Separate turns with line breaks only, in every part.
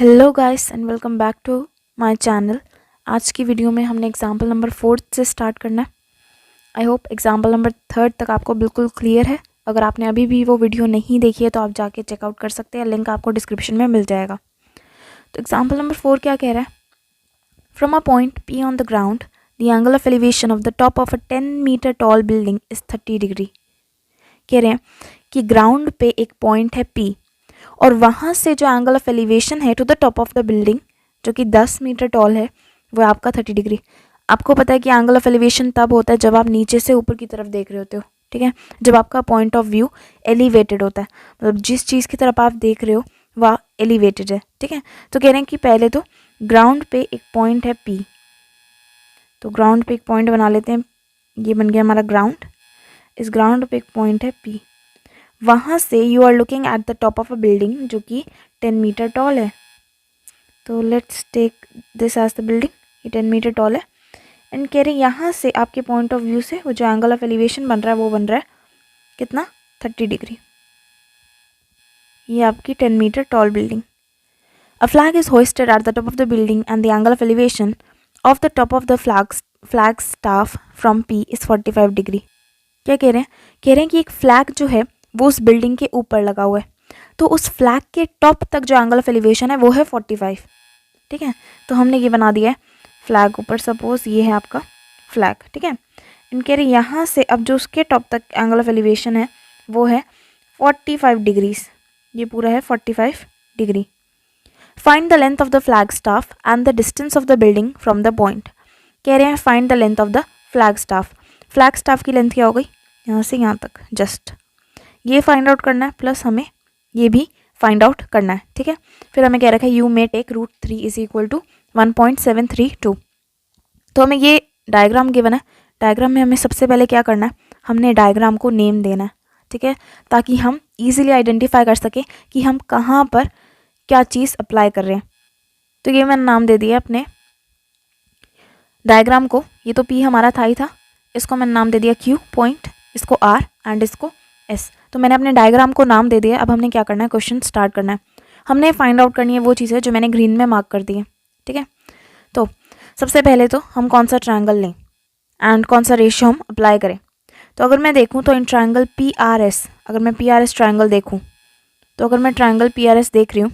Hello guys and welcome back to my channel. आज की video में हमने एग्जाम्पल नंबर 4 से स्टार्ट करना है। आई होप एग्जाम्पल नंबर 3 तक आपको बिल्कुल क्लियर है। अगर आपने अभी भी वो वीडियो नहीं देखी है तो आप जाके चेकआउट कर सकते हैं, लिंक आपको डिस्क्रिप्शन में मिल जाएगा। तो एग्जाम्पल नंबर 4 क्या कह रहा है? From a point P on the ground the angle of elevation of the top of a 10 metre tall building is 30 degree. कह रहे हैं कि ग्राउंड पे एक पॉइंट है P और वहाँ से जो एंगल ऑफ एलिवेशन है to the top of the building जो कि 10 मीटर टॉल है वो आपका 30 डिग्री। आपको पता है कि एंगल ऑफ एलिवेशन तब होता है जब आप नीचे से ऊपर की तरफ देख रहे होते हो, ठीक है, जब आपका पॉइंट ऑफ व्यू एलिवेटेड होता है, मतलब जिस चीज़ की तरफ आप देख रहे हो वह एलिवेटेड है, ठीक है। तो कह रहे हैं कि पहले तो ग्राउंड पे एक पॉइंट है P, तो ग्राउंड पे एक पॉइंट बना लेते हैं, ये बन गया हमारा ग्राउंड। इस ग्राउंड पे एक पॉइंट है P, वहाँ से you are looking at the top of a building जो कि 10 मीटर टॉल है। तो let's take this as the building, ये 10 मीटर टॉल है। एंड कह रहे यहाँ से आपके पॉइंट ऑफ व्यू से वो जो एंगल ऑफ एलिवेशन बन रहा है वो बन रहा है कितना, 30 डिग्री। ये आपकी 10 metre tall building. A flag is hoisted at the top of the building and the angle of elevation of the top of the flag staff from P is 45 degree. क्या कह रहे हैं? कह रहे हैं कि एक फ्लैग जो है वो उस बिल्डिंग के ऊपर लगा हुआ है, तो उस फ्लैग के टॉप तक जो एंगल ऑफ एलिवेशन है वो है 45, ठीक है। तो हमने ये बना दिया है फ्लैग ऊपर, सपोज ये है आपका फ्लैग, ठीक है। इन कह रहे यहाँ से अब जो उसके टॉप तक एंगल ऑफ एलिवेशन है वो है 45 डिग्रीज, ये पूरा है 45 degree. Find the length of the flag staff and the distance of the building from the point. कह रहे हैं find the length of the flag staff. Flag staff की लेंथ क्या हो गई, यहाँ से यहाँ तक जस्ट, ये फाइंड आउट करना है, प्लस हमें ये भी फाइंड आउट करना है, ठीक है। फिर हमें कह रखा है you may take √3 is equal to 1.732। तो हमें ये डायग्राम गिवन है। डायग्राम में हमें सबसे पहले क्या करना है, हमने डायग्राम को नेम देना है, ठीक है, ताकि हम इजीली आइडेंटिफाई कर सकें कि हम कहाँ पर क्या चीज़ अप्लाई कर रहे हैं। तो ये मैंने नाम दे दिया अपने डायग्राम को, ये तो P हमारा था ही था, इसको मैंने नाम दे दिया Q पॉइंट, इसको R एंड इसको S। तो मैंने अपने डायग्राम को नाम दे दिया। अब हमने क्या करना है, क्वेश्चन स्टार्ट करना है। हमने फाइंड आउट करनी है वो चीज़ है जो मैंने ग्रीन में मार्क कर दी है, ठीक है। तो सबसे पहले तो हम कौन सा ट्रायंगल लें एंड कौन सा रेशियो हम अप्लाई करें। तो अगर मैं देखूँ तो इन ट्रायंगल PRS, अगर मैं PRS ट्रायंगल देखूँ, तो अगर मैं ट्रायंगल PRS देख रही हूँ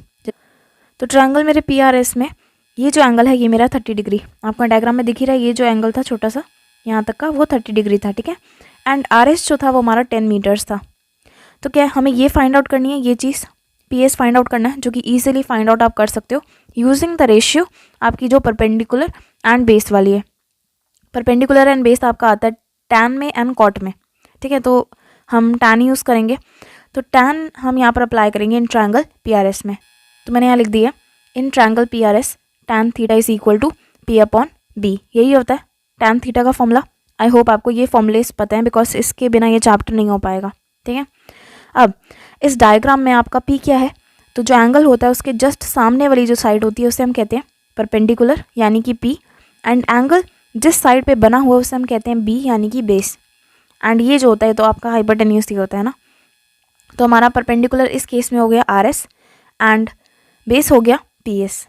तो ट्रायंगल मेरे PRS में ये जो एंगल है ये मेरा 30 डिग्री, आपका डायग्राम में दिख ही रहा है, ये जो एंगल था छोटा सा यहाँ तक का वो 30 डिग्री था, ठीक है। एंड RS जो था वो हमारा 10 मीटर्स था। तो क्या हमें ये फाइंड आउट करनी है, ये चीज़ PS फाइंड आउट करना है, जो कि ईजिली फाइंड आउट आप कर सकते हो यूजिंग द रेशियो आपकी जो परपेंडिकुलर एंड बेस वाली है। परपेंडिकुलर एंड बेस आपका आता है टैन में एंड कॉट में, ठीक है। तो हम टैन यूज़ करेंगे, तो टैन हम यहाँ पर अप्लाई करेंगे इन ट्रायंगल PRS में। तो मैंने यहाँ लिख दिया in triangle PRS tan theta is equal to P/B, यही होता है tan थीटा का फॉर्मूला। आई होप आपको ये फॉर्मूलेस पता है, बिकॉज इसके बिना ये चैप्टर नहीं हो पाएगा, ठीक है। अब इस डायग्राम में आपका P क्या है, तो जो एंगल होता है उसके जस्ट सामने वाली जो साइड होती है उसे हम कहते हैं परपेंडिकुलर यानी कि P, एंड एंगल जिस साइड पे बना हुआ है उसे हम कहते हैं B यानी कि बेस। एंड ये जो होता है तो आपका हाइपोटेन्यूज ही होता है ना। तो हमारा परपेंडिकुलर इस केस में हो गया RS एंड बेस हो गया PS।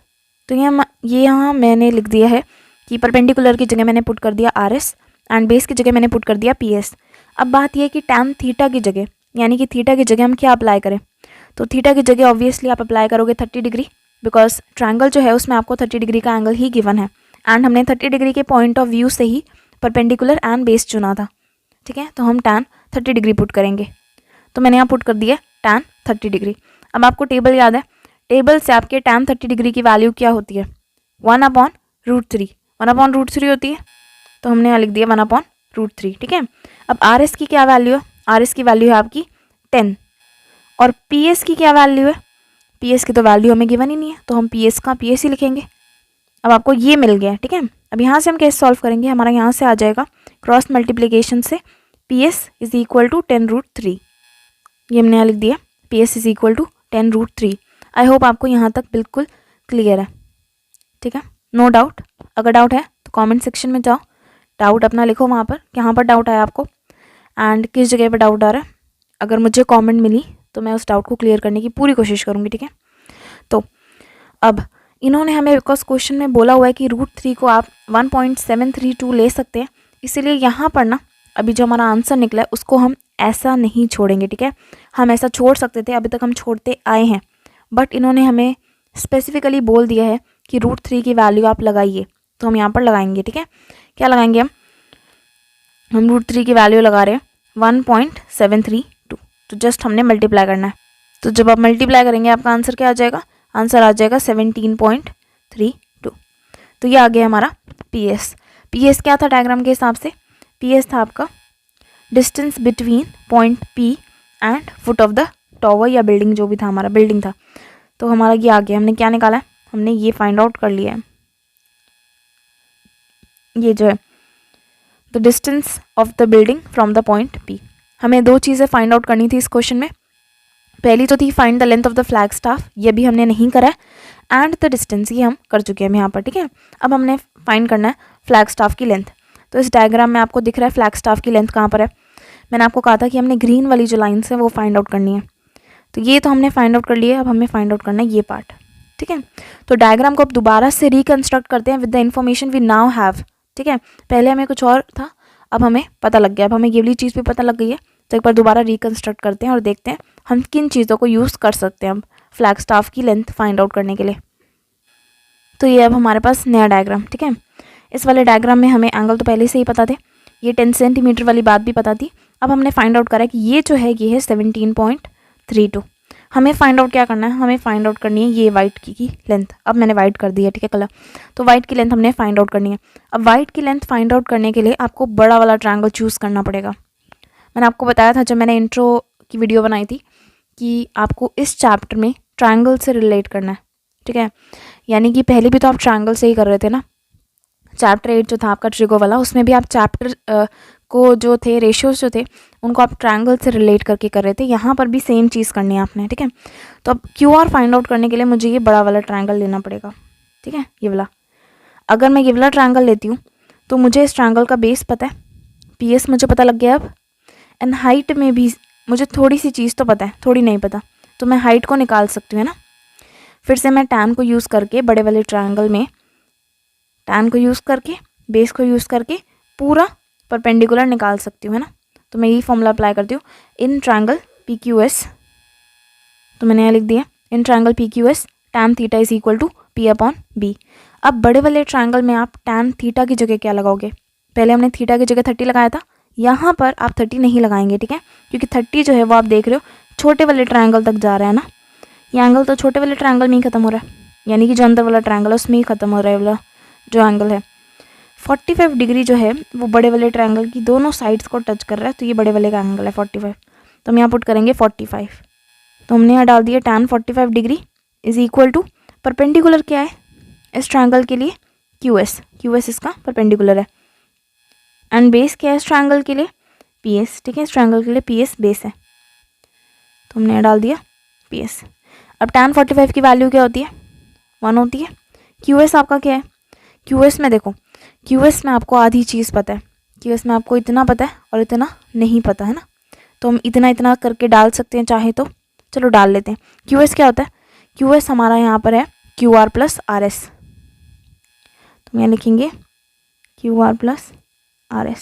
तो ये यहाँ मैंने लिख दिया है कि परपेंडिकुलर की जगह मैंने पुट कर दिया RS एंड बेस की जगह मैंने पुट कर दिया PS। अब बात यह है कि tan थीटा की जगह यानी कि थीटा की जगह हम क्या अप्लाई करें। तो थीटा की जगह ऑब्वियसली आप अप्लाई करोगे 30 डिग्री, बिकॉज ट्रायंगल जो है उसमें आपको 30 डिग्री का एंगल ही गिवन है एंड हमने 30 डिग्री के पॉइंट ऑफ व्यू से ही परपेंडिकुलर एंड बेस चुना था, ठीक है। तो हम tan 30 डिग्री पुट करेंगे, तो मैंने यहाँ पुट कर दिया tan 30 डिग्री। अब आपको टेबल याद है, टेबल से आपके tan 30 डिग्री की वैल्यू क्या होती है, 1/√3, 1/√3 होती है। तो हमने यहाँ लिख दिया 1/√3, ठीक है। अब RS की क्या वैल्यू है, RS की वैल्यू है आपकी 10, और PS की क्या वैल्यू है, PS की तो वैल्यू हमें गिवन ही नहीं है, तो हम PS का PS ही लिखेंगे। अब आपको ये मिल गया, ठीक है। अब यहाँ से हम कैसे सॉल्व करेंगे, हमारा यहाँ से आ जाएगा क्रॉस मल्टीप्लीकेशन से PS इज इक्वल टू 10√3, ये हमने यहाँ लिख दिया PS is equal to 10√3। I hope आपको यहाँ तक बिल्कुल क्लियर है, ठीक है, नो डाउट। अगर डाउट है तो कमेंट सेक्शन में जाओ, डाउट अपना लिखो वहाँ पर, कहाँ पर डाउट आया आपको एंड किस जगह पर डाउट आ रहा है। अगर मुझे कमेंट मिली तो मैं उस डाउट को क्लियर करने की पूरी कोशिश करूँगी, ठीक है। तो अब इन्होंने हमें, बिकॉज क्वेश्चन में बोला हुआ है कि √3 को आप 1.732 ले सकते हैं, इसीलिए यहाँ पर ना अभी जो हमारा आंसर निकला है उसको हम ऐसा नहीं छोड़ेंगे, ठीक है। हम ऐसा छोड़ सकते थे, अभी तक हम छोड़ते आए हैं, बट इन्होंने हमें स्पेसिफिकली बोल दिया है कि √3 की वैल्यू आप लगाइए, तो हम यहाँ पर लगाएंगे, ठीक है। क्या लगाएंगे हम √3 की वैल्यू लगा रहे हैं 1.732, तो जस्ट हमने मल्टीप्लाई करना है। तो जब आप मल्टीप्लाई करेंगे आपका आंसर क्या आ जाएगा, आंसर आ जाएगा 17.32। तो ये आ गया हमारा PS। PS क्या था डायग्राम के हिसाब से, PS था आपका distance between point P and foot of the tower या बिल्डिंग, जो भी था हमारा बिल्डिंग था। तो हमारा ये आ गया, हमने क्या निकाला है, हमने ये फाइंड आउट कर लिया है, ये जो है the distance of the building from the point P। हमें दो चीज़ें फाइंड आउट करनी थी इस क्वेश्चन में। पहली तो थी find the length of the flag staff, ये भी हमने नहीं करा है, एंड द डिस्टेंस ये हम कर चुके हैं यहाँ पर, ठीक है। अब हमने फाइंड करना है फ्लैग स्टाफ की लेंथ। तो इस डायग्राम में आपको दिख रहा है फ्लैग स्टाफ की लेंथ कहाँ पर है। मैंने आपको कहा था कि हमने ग्रीन वाली जो लाइन्स है वो फाइंड आउट करनी है, तो ये तो हमने फाइंड आउट कर लिया है। अब हमें फाइंड आउट करना है ये पार्ट, ठीक है। तो डायग्राम को अब दोबारा से रिकन्स्ट्रक्ट करते हैं with the information we now have, ठीक है। पहले हमें कुछ और था, अब हमें पता लग गया, अब हमें ये वाली चीज़ भी पता लग गई है। तो एक बार दोबारा रिकन्स्ट्रक्ट करते हैं और देखते हैं हम किन चीज़ों को यूज़ कर सकते हैं अब फ्लैग स्टाफ की लेंथ फाइंड आउट करने के लिए। तो ये अब हमारे पास नया डायग्राम, ठीक है। इस वाले डायग्राम में हमें एंगल तो पहले से ही पता थे, ये 10 सेंटीमीटर वाली बात भी पता थी। अब हमने फाइंड आउट करा कि ये जो है ये है 17.32। हमें फाइंड आउट क्या करना है, हमें फाइंड आउट करनी है ये वाइट की लेंथ। अब मैंने वाइट कर दी है, ठीक है, कलर। तो वाइट की लेंथ हमने फाइंड आउट करनी है। अब वाइट की लेंथ फाइंड आउट करने के लिए आपको बड़ा वाला ट्रायंगल चूज़ करना पड़ेगा। मैंने आपको बताया था जब मैंने इंट्रो की वीडियो बनाई थी कि आपको इस चैप्टर में ट्रायंगल से रिलेट करना है, ठीक है। यानी कि पहले भी तो आप ट्रायंगल से ही कर रहे थे ना, चैप्टर 8 जो था आपका ट्रिगो वाला, उसमें भी आप चैप्टर को जो थे रेशियोज जो थे उनको आप ट्रायंगल से रिलेट करके कर रहे थे। यहाँ पर भी सेम चीज़ करनी है आपने, ठीक है। तो अब QR फाइंड आउट करने के लिए मुझे ये बड़ा वाला ट्रायंगल लेना पड़ेगा, ठीक है, ये वाला। अगर मैं ये वाला ट्रायंगल लेती हूँ तो मुझे इस ट्रायंगल का बेस पता है, PS मुझे पता लग गया अब, एंड हाइट में भी मुझे थोड़ी सी चीज़ तो पता है, थोड़ी नहीं पता, तो मैं हाइट को निकाल सकती हूँ, है ना। फिर से मैं टैन को यूज़ करके बड़े वाले ट्रायंगल में टैन को यूज़ करके बेस को यूज़ करके पूरा परपेंडिकुलर निकाल सकती हूँ, है ना। तो मैं यही फॉर्मूला अप्लाई करती हूँ इन ट्रायंगल PQS। तो मैंने यहाँ लिख दिया in triangle PQS tan theta is equal to P/B। अब बड़े वाले ट्रायंगल में आप tan थीटा की जगह क्या लगाओगे, पहले हमने थीटा की जगह 30 लगाया था, यहाँ पर आप 30 नहीं लगाएंगे, ठीक है, क्योंकि 30 जो है वो आप देख रहे हो छोटे वाले ट्रायंगल तक जा रहा है ना। ये एंगल तो छोटे वाले ट्रायंगल में ही खत्म हो रहा है, यानी कि जो अंदर वाला ट्रायंगल है उसमें ही खत्म हो रहा है वाला जो एंगल है। 45 डिग्री जो है वो बड़े वाले ट्रायंगल की दोनों साइड्स को टच कर रहा है, तो ये बड़े वाले का एंगल है 45। तो हम यहाँ पुट करेंगे 45। तो हमने यहाँ डाल दिया tan 45 degree is equal to perpendicular क्या है इस ट्रायंगल के लिए QS इसका परपेंडिकुलर है, एंड बेस क्या है इस ट्रायंगल के लिए PS, ठीक है, इस ट्रायंगल के लिए PS बेस है। तो हमने यहाँ डाल दिया PS। अब tan 45 की वैल्यू क्या होती है, 1 होती है। QS आपका क्या है, QS में देखो, QS में आपको आधी चीज़ पता है, QS में आपको इतना पता है और इतना नहीं पता है ना, तो हम इतना इतना करके डाल सकते हैं चाहे तो, चलो डाल लेते हैं। QS क्या होता है, QS हमारा यहाँ पर है QR प्लस RS। तो यहाँ लिखेंगे QR प्लस RS।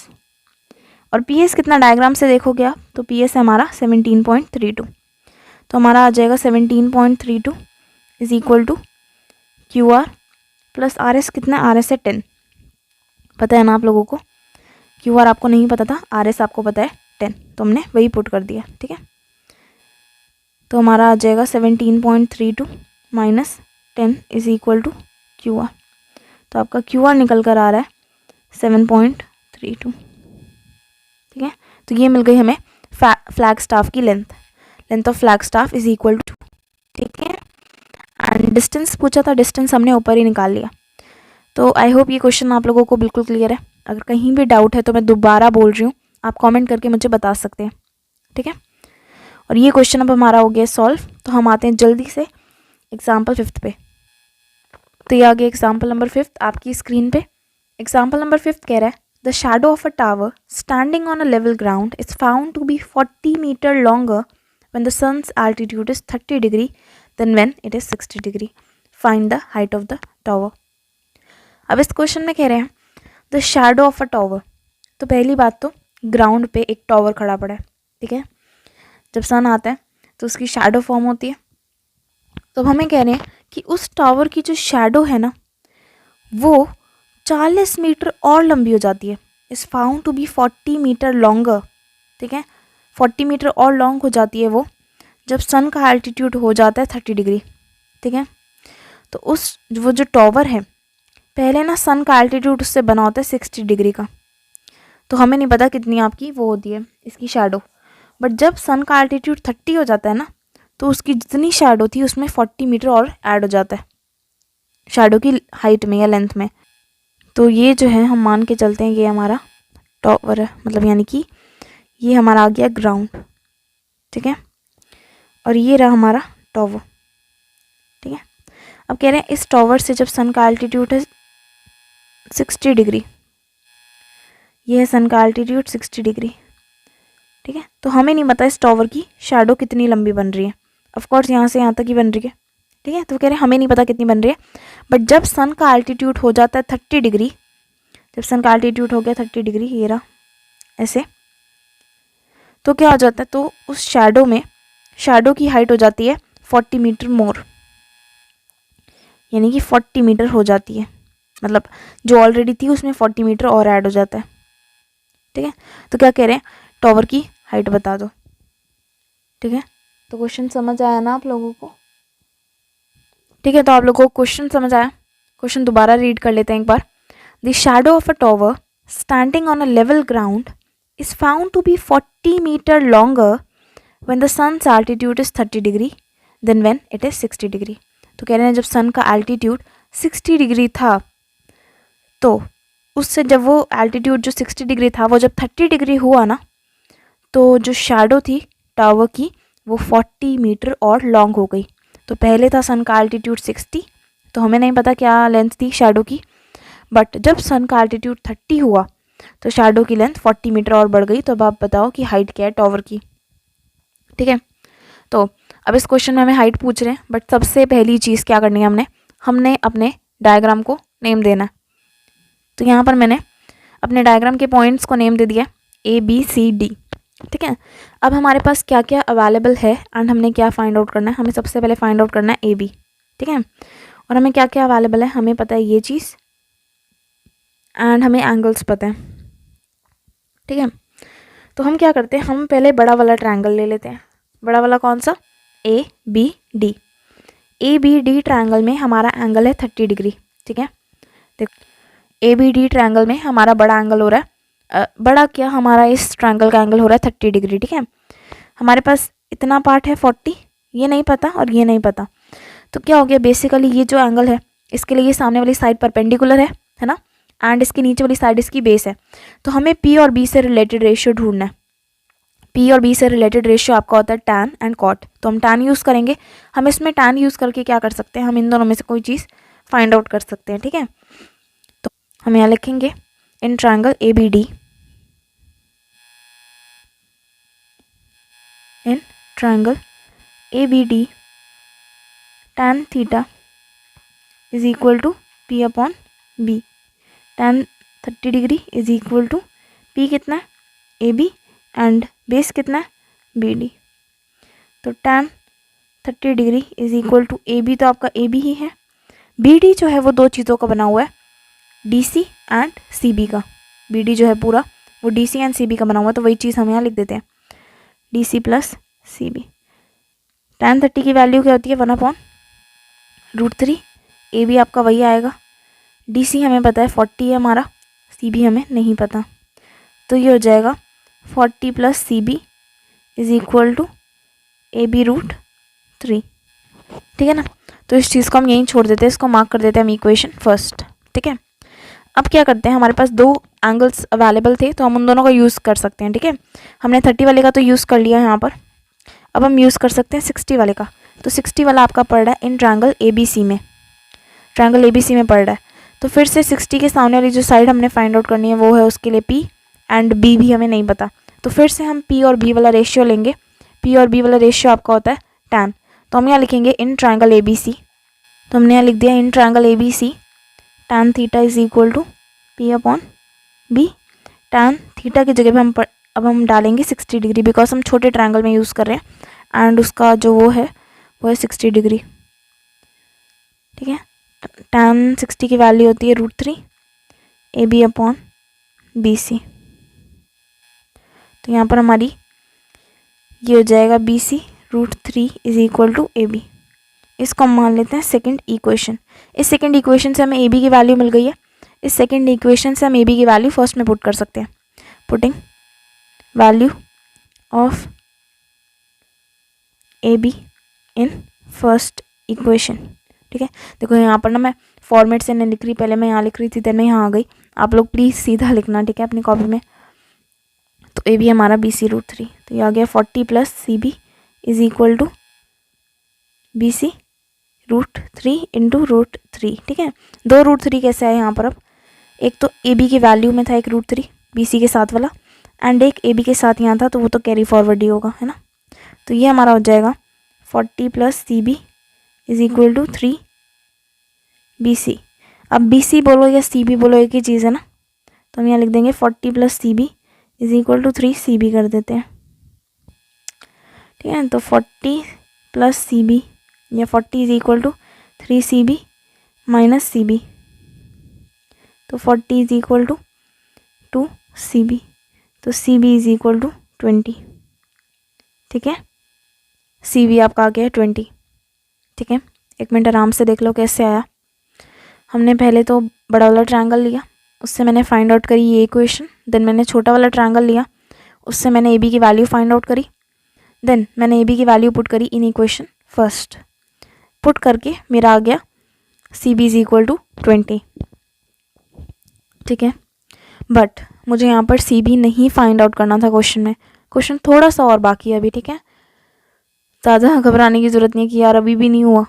और PS कितना डायग्राम से देखोगे आप, तो PS है हमारा 17.32। तो हमारा आ जाएगा 17.32 is equal to QR plus RS। कितना, RS है 10, पता है ना आप लोगों को। QR आपको नहीं पता था, RS आपको पता है 10, तो हमने वही पुट कर दिया, ठीक है। तो हमारा आ जाएगा 17.32 minus 10 is equal to QR। तो आपका QR निकल कर आ रहा है 7.32, ठीक है। तो ये मिल गई हमें फ्लैग स्टाफ की length of flag staff is equal to, ठीक है। एंड डिस्टेंस पूछा था, डिस्टेंस हमने ऊपर ही निकाल लिया। तो आई होप ये क्वेश्चन आप लोगों को बिल्कुल क्लियर है। अगर कहीं भी डाउट है तो मैं दोबारा बोल रही हूँ, आप कमेंट करके मुझे बता सकते हैं, ठीक है। और ये क्वेश्चन अब हमारा हो गया सॉल्व। तो हम आते हैं जल्दी से एग्जाम्पल 5 पे। तो ये आ गया एग्जाम्पल नंबर 5 आपकी स्क्रीन पे। एग्जाम्पल नंबर 5 कह रहा है the shadow of a tower standing on a level ground is found to be 40 meter longer when the sun's altitude is 30 degree than when it is 60 degree. Find the height of the tower. अब इस question में कह रहे हैं the shadow of a tower. तो पहली बात तो ग्राउंड पे एक टावर खड़ा पड़ा है, ठीक है। जब सन आता है तो उसकी शैडो फॉर्म होती है। तो हमें कह रहे हैं कि उस टावर की जो शैडो है ना वो 40 मीटर और लंबी हो जाती है। Is found to be 40 meter longer, ठीक है। 40 मीटर और लॉन्ग हो जाती है वो जब सन का एल्टीट्यूड हो जाता है 30 डिग्री, ठीक है। तो उस वो जो टावर है पहले ना सन का एल्टीट्यूड उससे बना होता है 60 डिग्री का। तो हमें नहीं पता कितनी आपकी वो होती है इसकी शैडो, बट जब सन का एल्टीट्यूड 30 हो जाता है ना तो उसकी जितनी शैडो थी उसमें 40 मीटर और ऐड हो जाता है शैडो की हाइट में या लेंथ में। तो ये जो है हम मान के चलते हैं ये हमारा टावर है, मतलब यानी कि ये हमारा आ गया ग्राउंड, ठीक है। और ये रहा हमारा टावर, ठीक है। अब कह रहे हैं इस टावर से जब सन का एल्टीट्यूड है 60 डिग्री, ये है सन का एल्टीट्यूड 60 डिग्री, ठीक है। तो हमें नहीं पता इस टावर की शैडो कितनी लंबी बन रही है। ऑफकोर्स यहाँ से यहाँ तक ही बन रही है, ठीक है। तो कह रहे हैं हमें नहीं पता कितनी बन रही है, बट जब सन का एल्टीट्यूड हो जाता है 30 डिग्री, जब सन का एल्टीट्यूड हो गया 30 डिग्री, ये रहा ऐसे, तो क्या हो जाता है, तो उस शैडो में शैडो की हाइट हो जाती है 40 मीटर मोर, यानी कि 40 मीटर हो जाती है, मतलब जो ऑलरेडी थी उसमें 40 मीटर और ऐड हो जाता है, ठीक है। तो क्या कह रहे हैं टावर की हाइट बता दो, ठीक है। तो क्वेश्चन समझ आया ना आप लोगों को, ठीक है। तो आप लोगों को क्वेश्चन समझ आया। क्वेश्चन दोबारा रीड कर लेते हैं एक बार। The shadow of a tower standing on a level ground is found to be 40 meter longer when the sun's altitude is 30 degree than when it is 60 degree। तो कह रहे हैं जब सन का एल्टीट्यूड 60 डिग्री था तो उससे जब वो एल्टीट्यूड जो 60 डिग्री था वो जब 30 डिग्री हुआ ना तो जो शैडो थी टावर की वो 40 मीटर और लॉन्ग हो गई। तो पहले था सन का एल्टीट्यूड 60, तो हमें नहीं पता क्या लेंथ थी शैडो की, बट जब सन का एल्टीट्यूड 30 हुआ तो शैडो की लेंथ 40 मीटर और बढ़ गई। तो अब आप बताओ कि हाइट क्या है टावर की, ठीक है। तो अब इस क्वेश्चन में हमें हाइट पूछ रहे हैं, बट सबसे पहली चीज़ क्या करनी है हमने अपने डायग्राम को नेम देना है। तो यहाँ पर मैंने अपने डायग्राम के पॉइंट्स को नेम दे दिया ABCD, ठीक है। अब हमारे पास क्या क्या अवेलेबल है एंड हमने क्या फाइंड आउट करना है। हमें सबसे पहले फाइंड आउट करना है AB, ठीक है। और हमें क्या क्या अवेलेबल है, हमें पता है ये चीज़ एंड हमें एंगल्स पता है, ठीक है। तो हम क्या करते हैं, हम पहले बड़ा वाला ट्रायंगल ले लेते हैं। बड़ा वाला कौन सा, ABD। ABD ट्रायंगल में हमारा एंगल है 30 डिग्री, ठीक है। देखो ABD ट्रायंगल में हमारा बड़ा एंगल हो रहा है, बड़ा क्या हमारा इस ट्रायंगल का एंगल हो रहा है 30 डिग्री, ठीक है। हमारे पास इतना पार्ट है 40, ये नहीं पता और ये नहीं पता। तो क्या हो गया, बेसिकली ये जो एंगल है इसके लिए ये सामने वाली साइड परपेंडिकुलर है ना, एंड इसकी नीचे वाली साइड इसकी बेस है। तो हमें P और B से रिलेटेड रेशियो ढूंढना है। P और B से रिलेटेड रेशियो आपका होता है tan एंड cot। तो हम tan यूज़ करेंगे। हम इसमें tan यूज़ करके क्या कर सकते हैं, हम इन दोनों में से कोई चीज़ फाइंड आउट कर सकते हैं, ठीक है। तो हम यहाँ लिखेंगे in triangle ABD, in triangle ABD tan theta is equal to P upon B। tan 30 degree is equal to P कितना है AB एंड बेस कितना है BD। तो tan 30 degree is equal to AB, तो आपका AB ही है। BD जो है वो दो चीज़ों का बना हुआ है, DC एंड CB का। BD जो है पूरा वो DC एंड CB का बना हुआ है, तो वही चीज़ हम यहाँ लिख देते हैं DC प्लस CB। tan 30 की वैल्यू क्या होती है 1/√3। AB आपका वही आएगा। DC हमें पता है 40 है हमारा, CB हमें नहीं पता, तो ये हो जाएगा 40 plus CB is equal to AB√3, ठीक है ना। तो इस चीज़ को हम यहीं छोड़ देते हैं, इसको मार्क कर देते हैं हम इक्वेशन फर्स्ट, ठीक है। अब क्या करते हैं, हमारे पास दो एंगल्स अवेलेबल थे तो हम उन दोनों का यूज़ कर सकते हैं, ठीक है। हमने 30 वाले का तो यूज़ कर लिया यहाँ पर, अब हम यूज़ कर सकते हैं 60 वाले का। तो 60 वाला आपका पड़ रहा है इन ट्रायंगल ABC में, ट्रायंगल ABC में पड़ रहा है। तो फिर से 60 के सामने वाली जो साइड हमने फाइंड आउट करनी है वो है उसके लिए P एंड B भी हमें नहीं पता। तो फिर से हम P और B वाला रेशियो लेंगे। P और B वाला रेशियो आपका होता है tan। तो हम यहाँ लिखेंगे इन ट्रायंगल ABC तो हमने यहाँ लिख दिया in triangle A B C tan theta is equal to P upon B. tan theta की जगह पे अब हम डालेंगे 60 डिग्री, बिकॉज हम छोटे ट्रायंगल में यूज़ कर रहे हैं एंड उसका जो वो है 60 डिग्री। ठीक है, tan 60 की वैल्यू होती है √3 A B upon B C. तो यहाँ पर हमारी ये हो जाएगा B C √3 is equal to A B. इसको हम मान लेते हैं सेकंड इक्वेशन। इस सेकंड इक्वेशन से हमें ए बी की वैल्यू मिल गई है। इस सेकंड इक्वेशन से हम ए बी की वैल्यू फर्स्ट में पुट कर सकते हैं। Putting value of A be in first equation. ठीक है, देखो यहाँ पर ना मैं फॉर्मेट से नहीं लिख रही, पहले मैं यहाँ लिख रही थी, देन मैं यहाँ आ गई। आप लोग प्लीज़ सीधा लिखना, ठीक है, अपनी कॉपी में। तो ए बी हमारा बी सी √3, तो ये आ गया 40 plus C B is equal to B C √3 into √3। ठीक है, 2 √3 कैसे आए यहाँ पर? अब एक तो ए बी की वैल्यू में था एक √3 बी सी के साथ वाला, एंड एक ए बी के साथ यहाँ था, तो वो तो कैरी फॉरवर्ड ही होगा, है ना। तो ये हमारा हो जाएगा 40 plus C B is equal to 3 B C. अब बी सी बोलो या सी बी बोलो, एक ही चीज़ है ना, तो हम यहाँ लिख देंगे 40 plus C B is equal to 3 C B कर देते हैं। ठीक है, तो 40 प्लस सी बी या 40 is equal to 3 C B minus C B, तो 40 is equal to 2 C B, तो C B is equal to 20। ठीक है, सी बी आपका आ गया 20। ठीक है, एक मिनट आराम से देख लो कैसे आया। हमने पहले तो बड़ा वाला ट्रायंगल लिया, उससे मैंने फाइंड आउट करी ये इक्वेशन। देन मैंने छोटा वाला ट्रायंगल लिया, उससे मैंने ए बी की वैल्यू फाइंड आउट करी। देन मैंने ए बी की वैल्यू पुट करी इन इक्वेशन फर्स्ट। पुट करके मेरा आ गया C B is equal to 20। ठीक है, बट मुझे यहाँ पर सी बी नहीं फाइंड आउट करना था क्वेश्चन में। क्वेश्चन थोड़ा सा और बाकी है अभी। ठीक है, ज़्यादा घबराने की ज़रूरत नहीं है कि यार अभी भी नहीं हुआ,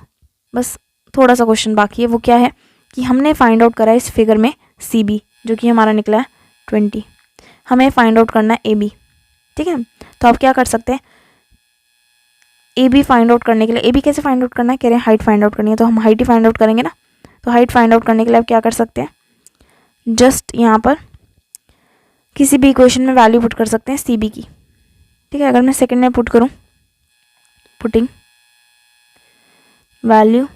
बस थोड़ा सा क्वेश्चन बाकी है। वो क्या है कि हमने फाइंड आउट करा है इस फिगर में सी बी, जो कि हमारा निकला है 20। हमें फाइंड आउट करना है ए बी। ठीक है, तो आप क्या कर सकते हैं, ए बी फाइंड आउट करने के लिए, ए बी कैसे फाइंड आउट करना है, कह रहे हैं हाइट फाइंड आउट करनी है, तो हम हाइट ही फाइंड आउट करेंगे ना। तो हाइट फाइंड आउट करने के लिए आप क्या कर सकते हैं, जस्ट यहाँ पर किसी भी इक्वेशन में वैल्यू पुट कर सकते हैं सी बी की। ठीक है, अगर मैं सेकंड में पुट करूँ, putting value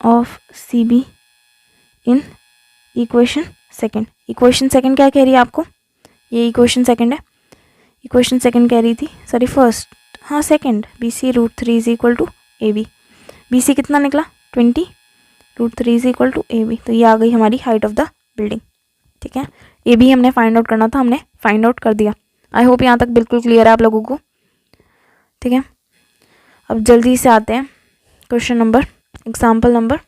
of C B in equation second. Equation second क्या कह रही है आपको, ये इक्वेशन सेकंड है। इक्वेशन सेकंड कह रही थी, सॉरी फर्स्ट, हाँ second, B C √3 is equal to A B. B C कितना निकला 20, √3 is equal to A B. तो ये आ गई हमारी हाइट ऑफ द बिल्डिंग। ठीक है, ए बी हमने फाइंड आउट करना था, हमने फाइंड आउट कर दिया। आई होप यहाँ तक बिल्कुल क्लियर है आप लोगों को। ठीक है, अब जल्दी से आते हैं क्वेश्चन नंबर, एग्जाम्पल नंबर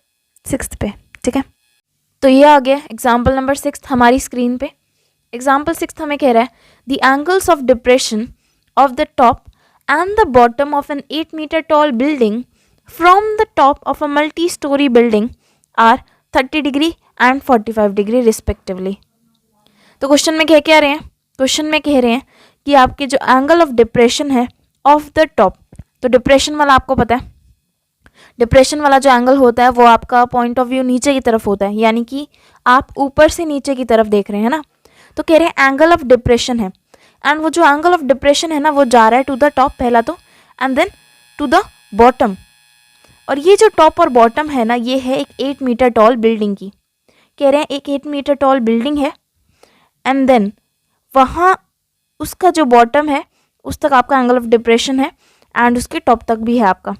6 पे। ठीक है, तो ये आ गया एग्जाम्पल नंबर 6 हमारी स्क्रीन पे। एग्जाम्पल 6 हमें कह रहा है the angles of depression of the top and the bottom of an 8 meter tall building from the top of a multi storey building are 30 degree and 45 degree respectively. तो question में क्या रहे हैं, क्वेश्चन में कह रहे हैं कि आपके जो एंगल ऑफ डिप्रेशन है ऑफ द टॉप, तो डिप्रेशन वाला आपको पता है, डिप्रेशन वाला जो एंगल होता है वो आपका पॉइंट ऑफ व्यू नीचे की तरफ होता है, यानी कि आप ऊपर से नीचे की तरफ देख रहे हैं ना। तो कह रहे हैं एंगल ऑफ डिप्रेशन है, एंड वो जो एंगल ऑफ डिप्रेशन है ना वो जा रहा है टू द टॉप पहला तो, and then to the bottom. और ये जो टॉप और बॉटम है ना, ये है एक 8 मीटर टॉल बिल्डिंग की। कह रहे हैं एक 8 मीटर टॉल बिल्डिंग है, एंड देन वहाँ उसका जो बॉटम है उस तक आपका एंगल ऑफ डिप्रेशन है, एंड उसके टॉप तक भी है आपका,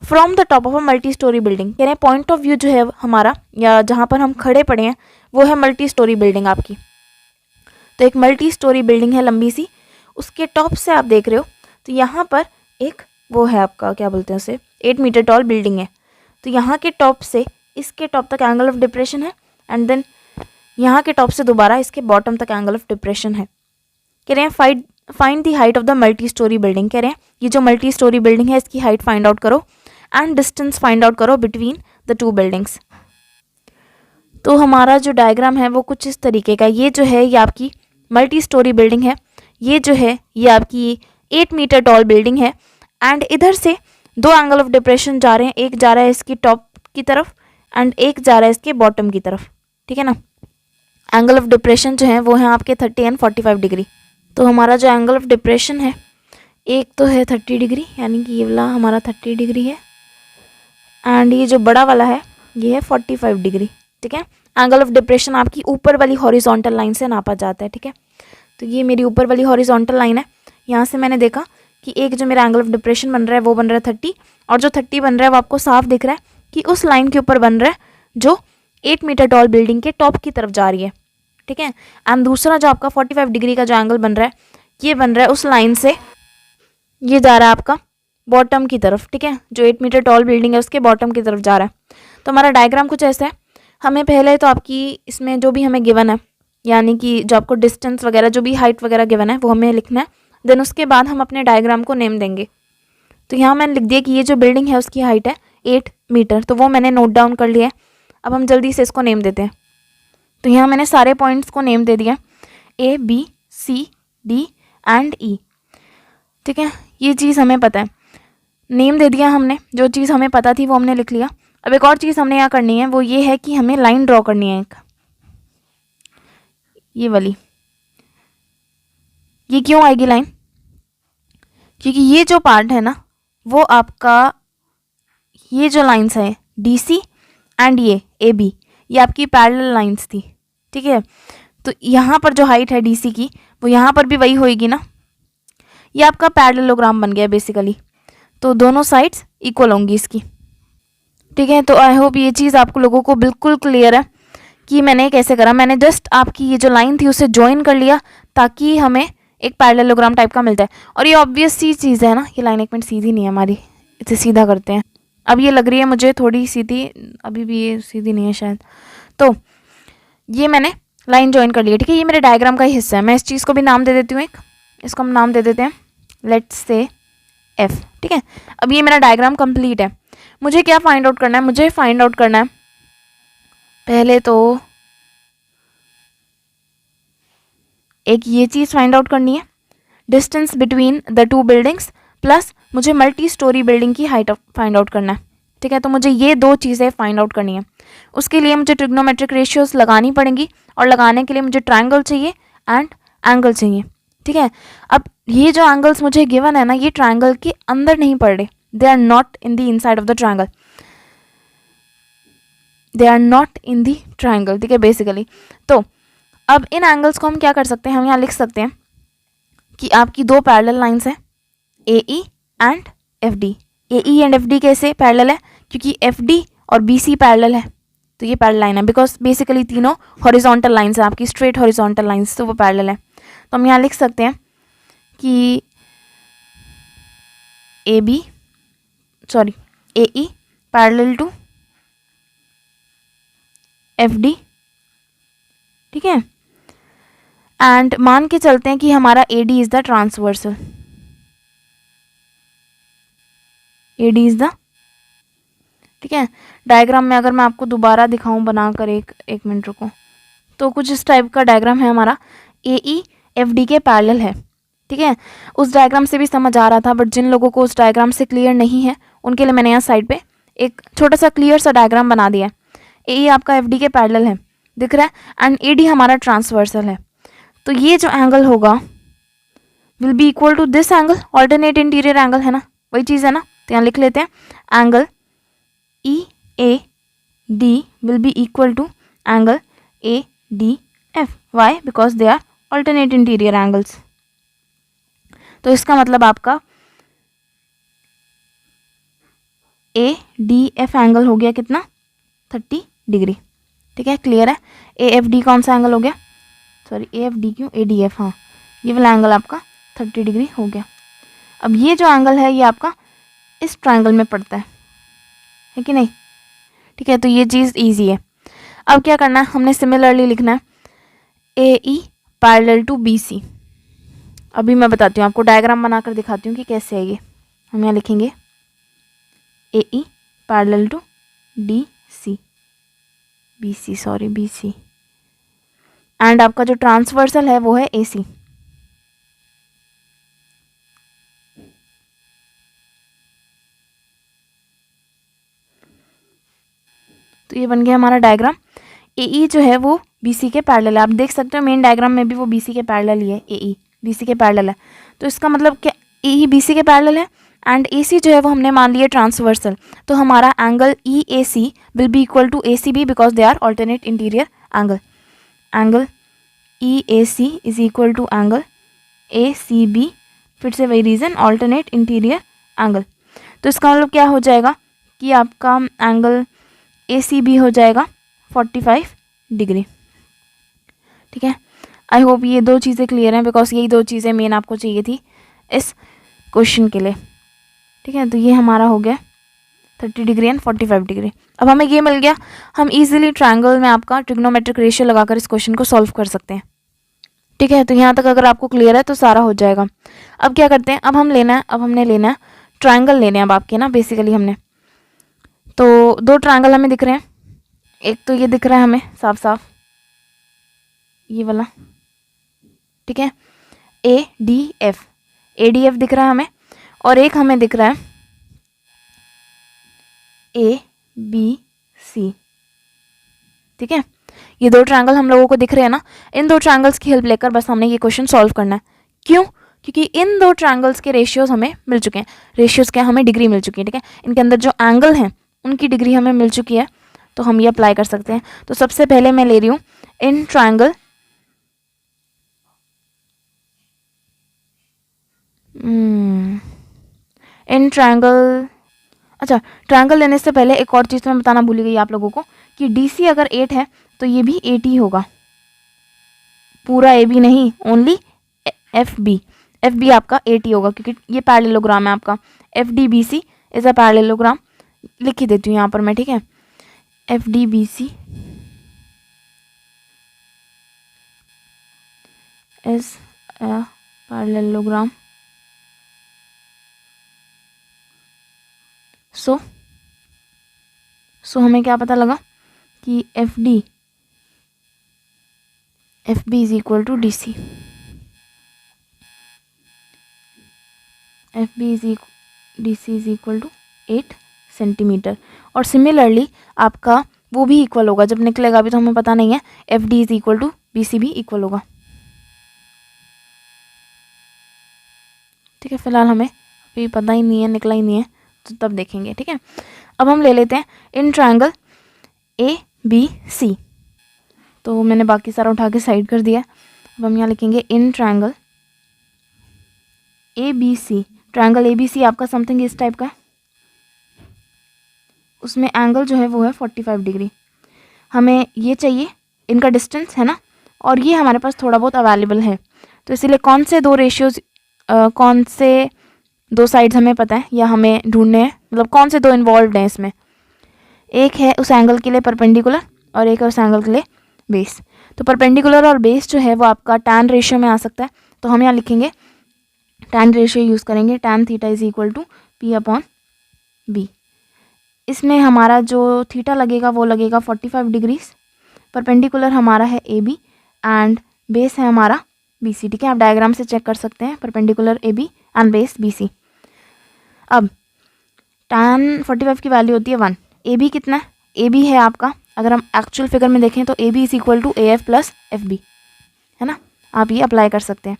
from the top of a multi storey building. कह रहे हैं पॉइंट ऑफ व्यू जो है हमारा, या जहाँ पर हम खड़े पड़े हैं, वो है मल्टी स्टोरी बिल्डिंग आपकी। तो एक मल्टी स्टोरी बिल्डिंग है लंबी सी, उसके टॉप से आप देख रहे हो, तो यहाँ पर एक वो है आपका, क्या बोलते हैं उसे, 8 मीटर टॉल बिल्डिंग है। तो यहाँ के टॉप से इसके टॉप तक एंगल ऑफ डिप्रेशन है, एंड देन यहाँ के टॉप से दोबारा इसके बॉटम तक एंगल ऑफ डिप्रेशन है। कह रहे हैं find the height of the multi storey building. कह रहे हैं ये जो मल्टी स्टोरी बिल्डिंग है इसकी हाइट फाइंड आउट करो, एंड डिस्टेंस फाइंड आउट करो बिटवीन द 2 बिल्डिंग्स। तो हमारा जो डायग्राम है वो कुछ इस तरीके का, ये जो है ये आपकी मल्टी स्टोरी बिल्डिंग है, ये जो है ये आपकी 8 मीटर टॉल बिल्डिंग है, एंड इधर से 2 एंगल ऑफ डिप्रेशन जा रहे हैं, एक जा रहा है इसकी टॉप की तरफ एंड एक जा रहा है इसके बॉटम की तरफ, ठीक है ना। एंगल ऑफ डिप्रेशन जो है वो है आपके 30 एंड 45 डिग्री। तो हमारा जो एंगल ऑफ डिप्रेशन है एक तो है 30 डिग्री, यानी कि ये वाला हमारा 30 डिग्री है, एंड ये जो बड़ा वाला है ये है 45 डिग्री, ठीक है। एंगल ऑफ डिप्रेशन आपकी ऊपर वाली हॉरिजॉन्टल लाइन से नापा जाता है, ठीक है। तो ये मेरी ऊपर वाली हॉरिजॉन्टल लाइन है, यहाँ से मैंने देखा कि एक जो मेरा एंगल ऑफ डिप्रेशन बन रहा है वो बन रहा है 30, और जो 30 बन रहा है वो आपको साफ दिख रहा है कि उस लाइन के ऊपर बन रहा है जो 8 मीटर टॉल बिल्डिंग के टॉप की तरफ जा रही है, ठीक है। एंड दूसरा जो आपका 45 डिग्री का जो एंगल बन रहा है ये बन रहा है उस लाइन से, ये जा रहा है आपका बॉटम की तरफ, ठीक है। जो 8 मीटर टॉल बिल्डिंग है उसके बॉटम की तरफ जा रहा है। तो हमारा डायग्राम कुछ ऐसा है। हमें पहले तो आपकी इसमें जो भी हमें गिवन है, यानी कि जो आपको डिस्टेंस वगैरह जो भी हाइट वगैरह गिवन है वो हमें लिखना है। देन उसके बाद हम अपने डायग्राम को नेम देंगे। तो यहाँ मैंने लिख दिया कि ये जो बिल्डिंग है उसकी हाइट है 8 मीटर, तो वो मैंने नोट डाउन कर लिया है। अब हम जल्दी से इसको नेम देते हैं। तो यहाँ मैंने सारे पॉइंट्स को नेम दे दिया, A B C D and E, ठीक है। ये चीज़ हमें पता है, नेम दे दिया हमने, जो चीज़ हमें पता थी वो हमने लिख लिया। अब एक और चीज़ हमने यहाँ करनी है, वो ये है कि हमें लाइन ड्रॉ करनी है एक, ये वाली। ये क्यों आएगी लाइन? क्योंकि ये जो पार्ट है ना वो आपका, ये जो लाइंस है DC एंड ये AB, ये आपकी पैरेलल लाइंस थी, ठीक है। तो यहाँ पर जो हाइट है DC की वो यहाँ पर भी वही होएगी ना, ये आपका पैरेललोग्राम बन गया बेसिकली। तो दोनों साइड्स इक्वल होंगी इसकी, ठीक है। तो आई होप ये चीज़ आपको लोगों को बिल्कुल क्लियर है कि मैंने कैसे करा। मैंने जस्ट आपकी ये जो लाइन थी उसे ज्वाइन कर लिया ताकि हमें एक पैरेललोग्राम टाइप का मिलता है। और ये ऑब्वियस सी चीज़ है ना, ये लाइन एक मिनट सीधी नहीं है हमारी, इसे सीधा करते हैं। अब ये लग रही है मुझे थोड़ी सीधी, अभी भी ये सीधी नहीं है शायद। तो ये मैंने लाइन ज्वाइन कर ली है, ठीक है। ये मेरे डायग्राम का ही हिस्सा है। मैं इस चीज़ को भी नाम दे देती हूँ, एक इसको हम नाम दे देते हैं, लेट्स से F, ठीक है। अब ये मेरा डायग्राम कंप्लीट है। मुझे क्या फाइंड आउट करना है? मुझे फाइंड आउट करना है पहले तो एक ये चीज़ फाइंड आउट करनी है, distance between the two buildings, plus मुझे मल्टी स्टोरी बिल्डिंग की हाइट फाइंड आउट करना है, ठीक है। तो मुझे ये दो चीज़ें फाइंड आउट करनी है। उसके लिए मुझे ट्रिग्नोमेट्रिक रेशियोज लगानी पड़ेंगी, और लगाने के लिए मुझे ट्रायंगल चाहिए एंड एंगल चाहिए, ठीक है। अब ये जो एंगल्स मुझे गिवन है ना, ये ट्रायंगल के अंदर नहीं पड़ रहे, they are not in the inside of the triangle, they are not in the triangle, ठीक है बेसिकली। तो अब इन एंगल्स को हम क्या कर सकते हैं, हम यहाँ लिख सकते हैं कि आपकी दो पैरेलल लाइंस हैं, AE and FD। AE and FD कैसे पैरेलल है? क्योंकि FD और BC पैरेलल है, तो ये पैरेलल लाइन है, बिकॉज बेसिकली तीनों हॉरिजॉन्टल लाइंस है आपकी, स्ट्रेट हॉरिजॉन्टल लाइंस, तो वो पैरेलल है। तो हम यहाँ लिख सकते हैं कि AE पैरेलल टू FD, ठीक है। एंड मान के चलते हैं कि हमारा AD is the transversal, AD is the, ठीक है। डायग्राम में अगर मैं आपको दोबारा दिखाऊं बनाकर, एक मिनट रुको, तो कुछ इस टाइप का डायग्राम है हमारा, AE FD के पैरेलल है, ठीक है। उस डायग्राम से भी समझ आ रहा था, बट जिन लोगों को उस डायग्राम से क्लियर नहीं है उनके लिए मैंने यहाँ साइड पे एक छोटा सा क्लियर सा डायग्राम बना दिया है। AE आपका FD के पैरेलल है, दिख रहा है, एंड AD हमारा ट्रांसवर्सल है। तो ये जो एंगल होगा will be equal to this angle, alternate interior angle है ना, वही चीज़ है ना। तो यहाँ लिख लेते हैं, angle EAD will be equal to angle ADF. Why? Because they are alternate interior angles. तो इसका मतलब आपका ADF एंगल हो गया कितना? 30 डिग्री, ठीक है। क्लियर है? AFD कौन सा एंगल हो गया? सॉरी, AFD क्यों, ADF, हाँ, ये वाला एंगल आपका 30 डिग्री हो गया। अब ये जो एंगल है ये आपका इस ट्रायंगल में पड़ता है कि नहीं? ठीक है, तो ये चीज़ इजी है। अब क्या करना है, हमने सिमिलरली लिखना है AE पैरेलल टू BC। अभी मैं बताती हूँ आपको, डायग्राम बनाकर दिखाती हूँ कि कैसे है ये। हम यहाँ लिखेंगे AE parallel to BC, and आपका जो ट्रांसवर्सल है वो है AC। तो ये बन गया हमारा डायग्राम। ए जो है वो BC के पैरेलल है। आप देख सकते हो मेन डायग्राम में भी वो BC के पैरेलल ही है। ए BC के पैरेलल है, तो इसका मतलब क्या ए BC के पैरेलल है एंड AC जो है वो हमने मान लिया ट्रांसवर्सल। तो हमारा angle EAC will be equal to ACB because they are alternate interior angle. Angle EAC is equal to angle ACB, फिर से वही रीज़न, ऑल्टरनेट इंटीरियर एंगल। तो इसका मतलब क्या हो जाएगा कि आपका एंगल ACB हो जाएगा 45 डिग्री। ठीक है, आई होप ये दो चीज़ें क्लियर हैं बिकॉज यही दो चीज़ें मेन आपको चाहिए थी इस क्वेश्चन के लिए। ठीक है, तो ये हमारा हो गया 30 डिग्री एंड 45 डिग्री। अब हमें ये मिल गया, हम इजीली ट्रायंगल में आपका ट्रिग्नोमेट्रिक रेशियो लगाकर इस क्वेश्चन को सॉल्व कर सकते हैं। ठीक है, तो यहाँ तक अगर आपको क्लियर है तो सारा हो जाएगा। अब क्या करते हैं, अब हमने लेना है ट्रायंगल लेने हैं अब आपके ना बेसिकली हमने। तो दो ट्रायंगल हमें दिख रहे हैं, एक तो ये दिख रहा है हमें साफ साफ ये वाला, ठीक है, ADF दिख रहा है हमें, और एक हमें दिख रहा है ABC। ठीक है, ये दो ट्रायंगल हम लोगों को दिख रहे हैं ना, इन दो ट्रायंगल्स की हेल्प लेकर बस हमने ये क्वेश्चन सॉल्व करना है। क्यों? क्योंकि इन दो ट्रायंगल्स के रेशियोज हमें मिल चुके हैं। रेशियोज क्या, हमें डिग्री मिल चुकी है। ठीक है, इनके अंदर जो एंगल हैं उनकी डिग्री हमें मिल चुकी है, तो हम ये अप्लाई कर सकते हैं। तो सबसे पहले मैं ले रही हूँ इन ट्रायंगल अच्छा, ट्रायंगल लेने से पहले एक और चीज़ मैं बताना भूल गई आप लोगों को कि DC अगर 8 है तो ये भी 8 ही होगा, पूरा AB नहीं, ओनली FB आपका 8 ही होगा क्योंकि ये पैरेललोग्राम है आपका। FDBC इज अ पैरेललोग्राम, लिख ही देती हूँ यहाँ पर मैं। ठीक है, FDBC is a parallelogram. So हमें क्या पता लगा कि FB is equal to DC। DC is equal to 8 centimeter. और सिमिलरली आपका वो भी इक्वल होगा, जब निकलेगा अभी तो हमें पता नहीं है, FD is equal to BC भी इक्वल होगा। ठीक है, फिलहाल हमें अभी पता ही नहीं है, निकला ही नहीं है, तो तब देखेंगे। ठीक है, अब हम ले लेते हैं इन ट्रायंगल ABC। तो मैंने बाकी सारा उठा के साइड कर दिया। अब हम यहाँ लिखेंगे in triangle ABC। Triangle ABC आपका समथिंग इस टाइप का है, उसमें एंगल जो है वो है 45 डिग्री। हमें ये चाहिए, इनका डिस्टेंस है ना, और ये हमारे पास थोड़ा बहुत अवेलेबल है, तो इसीलिए कौन से दो रेशियोज, कौन से दो साइड्स हमें पता है या हमें ढूंढने हैं, मतलब कौन से दो इन्वॉल्व हैं इसमें। एक है उस एंगल के लिए परपेंडिकुलर और एक है उस एंगल के लिए बेस। तो परपेंडिकुलर और बेस जो है वो आपका टैन रेशियो में आ सकता है, तो हम यहाँ लिखेंगे टैन रेशियो यूज़ करेंगे, tan theta is equal to P/B। इसमें हमारा जो थीटा लगेगा वो लगेगा 45 डिग्रीज। परपेंडिकुलर हमारा है AB एंड बेस है हमारा BC। ठीक है, आप डायग्राम से चेक कर सकते हैं, perpendicular AB and base BC। अब टैन 45 की वैल्यू होती है 1। AB कितना है, AB है आपका, अगर हम एक्चुअल फिगर में देखें तो AB is equal to AF plus FB, है ना, आप ये अप्लाई कर सकते हैं।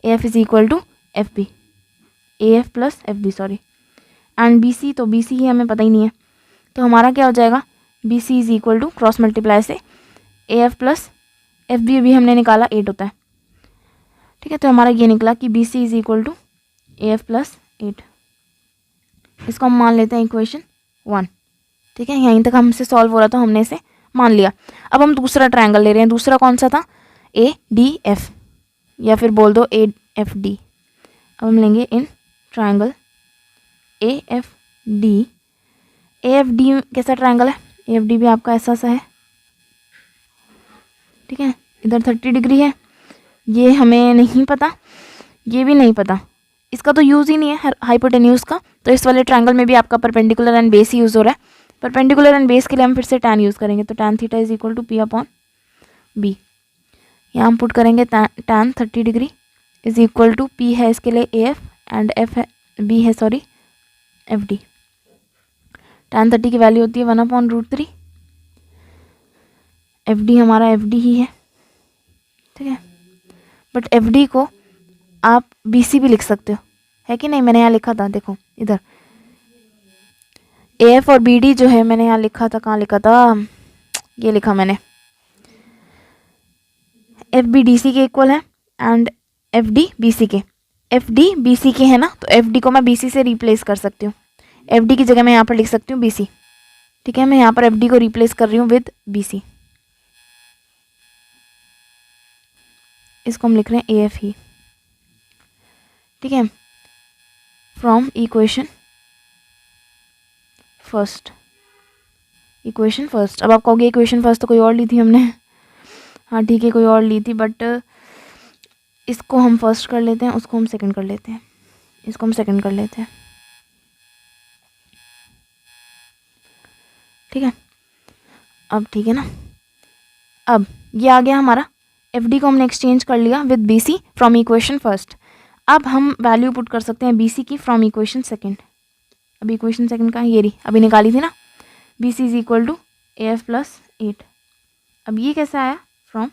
AF is equal to FB, AF plus FB sorry, and BC, तो BC ही हमें पता ही नहीं है, तो हमारा क्या हो जाएगा, BC is equal to cross multiply से AF प्लस FB भी हमने निकाला 8 होता है। ठीक है, तो हमारा ये निकला कि BC is equal to AF plus 8। इसको हम मान लेते हैं इक्वेशन 1। ठीक है, यहीं तक हमसे सॉल्व हो रहा था, हमने इसे मान लिया। अब हम दूसरा ट्रायंगल ले रहे हैं। दूसरा कौन सा था, ADF, या फिर बोल दो AFD। अब हम लेंगे इन ट्रायंगल AFD। AFD कैसा ट्रायंगल है, AFD भी आपका ऐसा सा है। ठीक है, इधर 30 डिग्री है, ये हमें नहीं पता, ये भी नहीं पता, इसका तो यूज़ ही नहीं है हाइपोटेन्यूज का, तो इस वाले ट्रायंगल में भी आपका परपेंडिकुलर एंड बेस यूज़ हो रहा है। परपेंडिकुलर एंड बेस के लिए हम फिर से टैन यूज़ करेंगे, तो tan theta is equal to P/B। यहाँ हम पुट करेंगे tan 30 degree is equal to P है इसके लिए AF एंड F है B है सॉरी FD। टैन 30 की वैल्यू होती है 1/√3 एफ डी हमारा एफ डी ही है, ठीक है। बट एफ डी को आप बी सी भी लिख सकते हो, है कि नहीं। मैंने यहाँ लिखा था, देखो इधर ए एफ और बी डी जो है मैंने यहाँ लिखा था, कहाँ लिखा था, ये लिखा मैंने, एफ बी डी सी के इक्वल है and F D B C K. F D B C के है ना, तो एफ डी को मैं बी सी से रिप्लेस कर सकती हूँ। एफ डी की जगह मैं यहाँ पर लिख सकती हूँ बी सी, ठीक है। मैं यहाँ पर एफ डी को रिप्लेस कर रही हूँ विद बी सी, इसको हम लिख रहे हैं ए एफ ही, ठीक है। From equation first, equation first. अब आप कहोगे इक्वेशन फर्स्ट तो कोई और ली थी हमने, हाँ ठीक है कोई और ली थी, बट इसको हम फर्स्ट कर लेते हैं, उसको हम सेकंड कर लेते हैं, इसको हम सेकंड कर लेते हैं, ठीक है। अब ठीक है ना, अब ये आ गया हमारा, एफ डी को हमने एक्सचेंज कर लिया with B C from equation first. अब हम वैल्यू पुट कर सकते हैं बी सी की फ्रॉम इक्वेशन सेकंड। अब इक्वेशन सेकंड का ये रही, अभी निकाली थी ना, B C is equal to A F plus 8। अब ये कैसे आया, फ्रॉम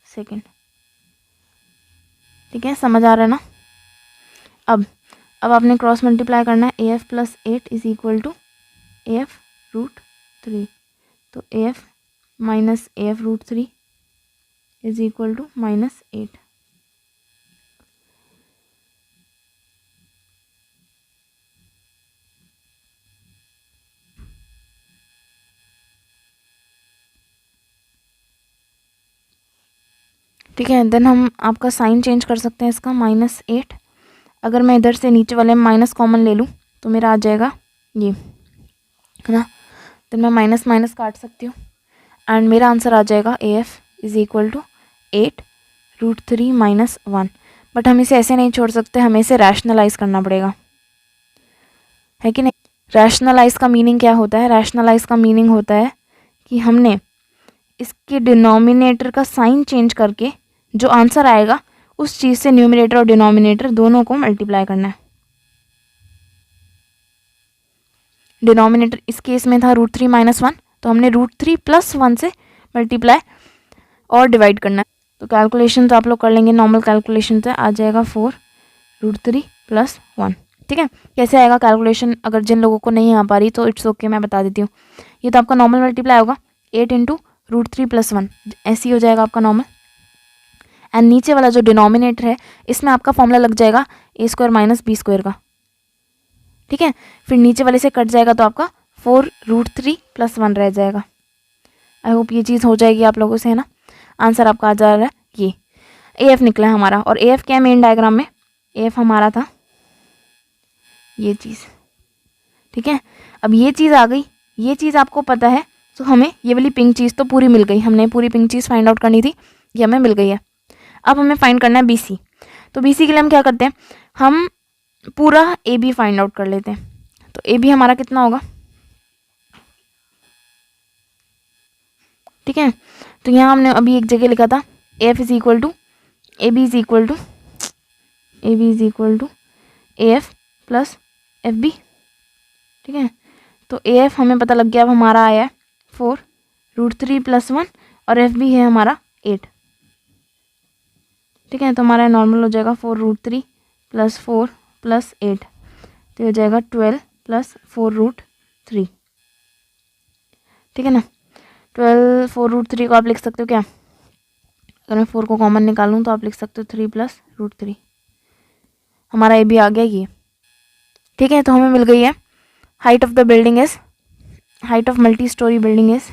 सेकंड, ठीक है, समझ आ रहा है ना। अब आपने क्रॉस मल्टीप्लाई करना है, A F plus 8 is equal to A F root 3, तो A F minus A F root 3 is equal to -8। ठीक है, देन हम आपका साइन चेंज कर सकते हैं इसका, -8। अगर मैं इधर से नीचे वाले में माइनस कॉमन ले लूँ तो मेरा आ जाएगा ये, है ना। देन मैं माइनस माइनस काट सकती हूँ एंड मेरा आंसर आ जाएगा A F is equal to 8 root 3 minus 1। But हम इसे ऐसे नहीं छोड़ सकते, हमें इसे रैशनलाइज करना पड़ेगा, है कि नहीं। रैशनलाइज का मीनिंग क्या होता है, रैशनलाइज का मीनिंग होता है कि हमने इसके डिनोमिनेटर का साइन चेंज करके जो आंसर आएगा उस चीज़ से न्यूमरेटर और डिनोमिनेटर दोनों को मल्टीप्लाई करना है। डिनोमिनेटर इस केस में था √3 - 1, तो हमने √3 + 1 से मल्टीप्लाई और डिवाइड करना है। तो कैलकुलेशन तो आप लोग कर लेंगे, नॉर्मल कैलकुलेशन से आ जाएगा 4 √3 + 1, ठीक है। कैसे आएगा कैलकुलेशन, अगर जिन लोगों को नहीं आ पा रही तो इट्स ओके, मैं बता देती हूँ। ये तो आपका नॉर्मल मल्टीप्लाई होगा, 8 × √3 + 1 ऐसे ही हो जाएगा आपका नॉर्मल। एंड नीचे वाला जो डिनोमिनेटर है इसमें आपका फॉर्मूला लग जाएगा a² - b² का, ठीक है। फिर नीचे वाले से कट जाएगा तो आपका 4 √3 + 1 रह जाएगा। आई होप ये चीज़ हो जाएगी आप लोगों से, है ना। आंसर आपका आ जा रहा है, ये ए एफ निकला है हमारा। और ए एफ क्या है मेन डायग्राम में, ए एफ हमारा था ये चीज़, ठीक है। अब ये चीज़ आ गई, ये चीज़ आपको पता है, तो हमें ये वाली पिंक चीज़ तो पूरी मिल गई, हमने पूरी पिंक चीज़ फाइंड आउट करनी थी, ये हमें मिल गई है। अब हमें फाइंड करना है बी सी। तो बी सी के लिए हम क्या करते हैं, हम पूरा ए बी फाइंड आउट कर लेते हैं। तो ए बी हमारा कितना होगा, ठीक है। तो यहाँ हमने अभी एक जगह लिखा था A F is equal to A B is equal to A F plus F B, ठीक है। तो ए एफ हमें पता लग गया, अब हमारा आया है 4 √3 + 1 और एफ बी है हमारा 8, ठीक है। तो हमारा नॉर्मल हो जाएगा 4 √3 + 4 + 8, तो हो जाएगा 12 + 4 √3, ठीक है ना। 12 4 √3 को आप लिख सकते हो क्या, अगर मैं 4 को कॉमन निकालूं तो आप लिख सकते हो 3 + √3। हमारा ए भी आ गया ये, ठीक है। तो हमें मिल गई है height of the building is, height of multi storey building is,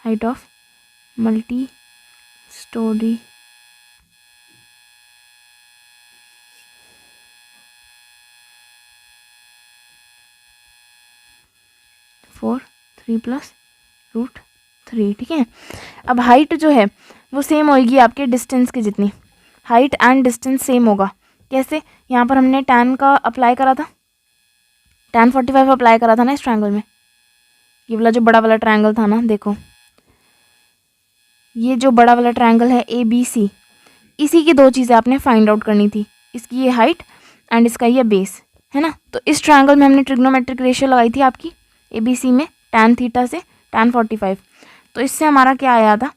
height of multi storey four 3 + √3, ठीक है। अब हाइट जो है वो सेम होगी आपके डिस्टेंस की जितनी, हाइट एंड डिस्टेंस सेम होगा। कैसे, यहाँ पर हमने tan का अप्लाई करा था, tan 45 अप्लाई करा था ना इस ट्रायंगल में, ये वाला जो बड़ा वाला ट्रायंगल था ना, देखो ये जो बड़ा वाला ट्रायंगल है ए बी सी, इसी की दो चीज़ें आपने फाइंड आउट करनी थी, इसकी ये हाइट एंड इसका ये बेस, है ना। तो इस ट्रायंगल में हमने ट्रिग्नोमेट्रिक रेशियो लगाई थी आपकी ए बी सी में tan थीटा से tan 45। तो इससे हमारा क्या आया था,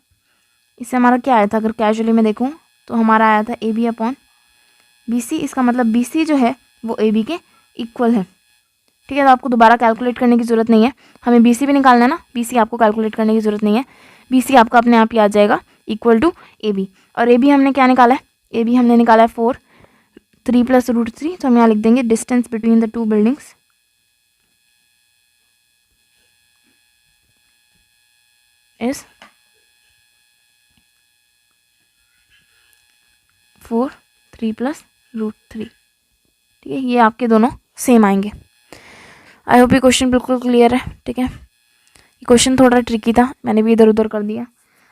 अगर कैजुअली मैं देखूँ तो हमारा आया था AB अपॉन BC। इसका मतलब BC जो है वो AB के इक्वल है। ठीक है, तो आपको दोबारा कैलकुलेट करने की ज़रूरत नहीं है, हमें BC भी निकालना है ना, BC आपको कैलकुलेट करने की ज़रूरत नहीं है, BC आपका अपने आप ही आ जाएगा इक्वल टू AB। और AB हमने क्या निकाला है, AB हमने निकाला है 4 3 + √3। तो हम यहाँ लिख देंगे distance between the two buildings is 4 3 + √3। ठीक है, ये आपके दोनों सेम आएंगे। आई होप ये क्वेश्चन बिल्कुल क्लियर है। ठीक है, ये क्वेश्चन थोड़ा ट्रिकी था, मैंने भी इधर उधर कर दिया।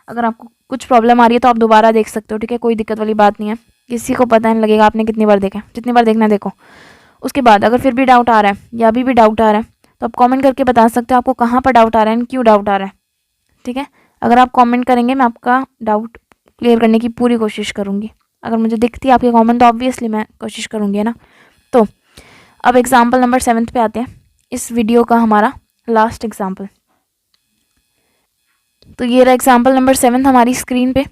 अगर आपको कुछ प्रॉब्लम आ रही है तो आप दोबारा देख सकते हो। ठीक है, कोई दिक्कत वाली बात नहीं है, किसी को पता नहीं लगेगा आपने कितनी बार देखा, जितनी बार देखना देखो। उसके बाद अगर फिर भी डाउट आ रहा है या अभी भी डाउट आ रहा है तो आप कमेंट करके बता सकते हो आपको कहाँ पर डाउट आ रहा है एंड क्यों डाउट आ रहा है। ठीक है, अगर आप कमेंट करेंगे मैं आपका डाउट क्लियर करने की पूरी कोशिश करूँगी। अगर मुझे दिखती है आपके कमेंट तो ऑब्वियसली मैं कोशिश करूँगी, है ना। तो अब एग्जाम्पल नंबर 7 पे आते हैं, इस वीडियो का हमारा लास्ट एग्जाम्पल। तो ये रहा एग्जाम्पल नंबर 7 हमारी स्क्रीन पे।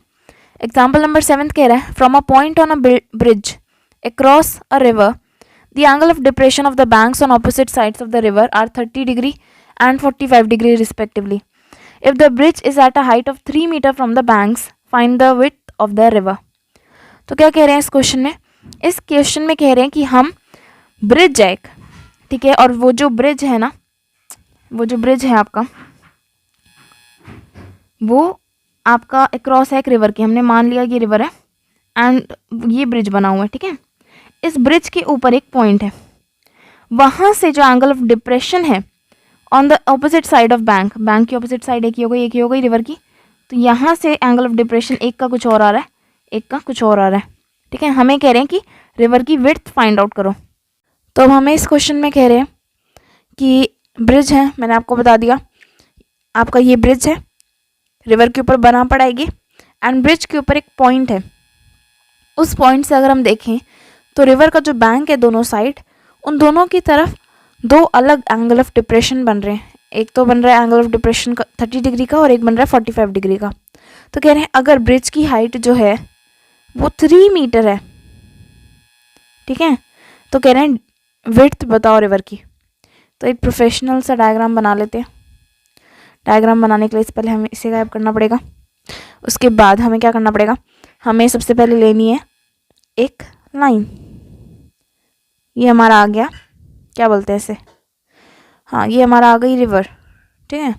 एग्जाम्पल नंबर 7 कह रहा है from a point on a bridge across a river the angle of depression of the banks on opposite sides of the river are 30 degree and 45 degree respectively. If the bridge is at a height of 3 meter from the banks find the width of the river. तो क्या कह रहे हैं इस question में, इस question में कह रहे हैं कि हम ब्रिज है एक, ठीक है, और वो जो ब्रिज है ना, वो जो ब्रिज है आपका वो आपका अक्रॉस है एक रिवर की, हमने मान लिया ये रिवर है एंड ये ब्रिज बना हुआ है। ठीक है, इस ब्रिज के ऊपर एक पॉइंट है, वहाँ से जो एंगल ऑफ डिप्रेशन है on the opposite side of bank, bank की ऑपोजिट साइड एक ही हो गई, एक ही हो गई रिवर की, तो यहाँ से एंगल ऑफ डिप्रेशन एक का कुछ और आ रहा है, एक का कुछ और आ रहा है। ठीक है, हमें कह रहे हैं कि रिवर की विड्थ फाइंड आउट करो। तो अब हमें इस क्वेश्चन में कह रहे हैं कि ब्रिज है, मैंने आपको बता दिया आपका ये ब्रिज है, रिवर के ऊपर बना पड़ा है ये, एंड ब्रिज के ऊपर एक पॉइंट है। उस पॉइंट से अगर हम देखें तो रिवर का जो बैंक है दोनों साइड, उन दोनों की तरफ दो अलग एंगल ऑफ डिप्रेशन बन रहे हैं। एक तो बन रहा है एंगल ऑफ डिप्रेशन का 30 डिग्री का और एक बन रहा है 45 डिग्री का। तो कह रहे हैं अगर ब्रिज की हाइट जो है वो 3 मीटर है, ठीक है, तो कह रहे हैं विड्थ बताओ रिवर की। तो एक प्रोफेशनल सा डायग्राम बना लेते हैं। डायग्राम बनाने के लिए पहले हमें इसे गायब करना पड़ेगा। उसके बाद हमें क्या करना पड़ेगा, हमें सबसे पहले लेनी है एक लाइन। ये हमारा आ गया, क्या बोलते हैं इसे, हाँ ये हमारा आ गई रिवर। ठीक है,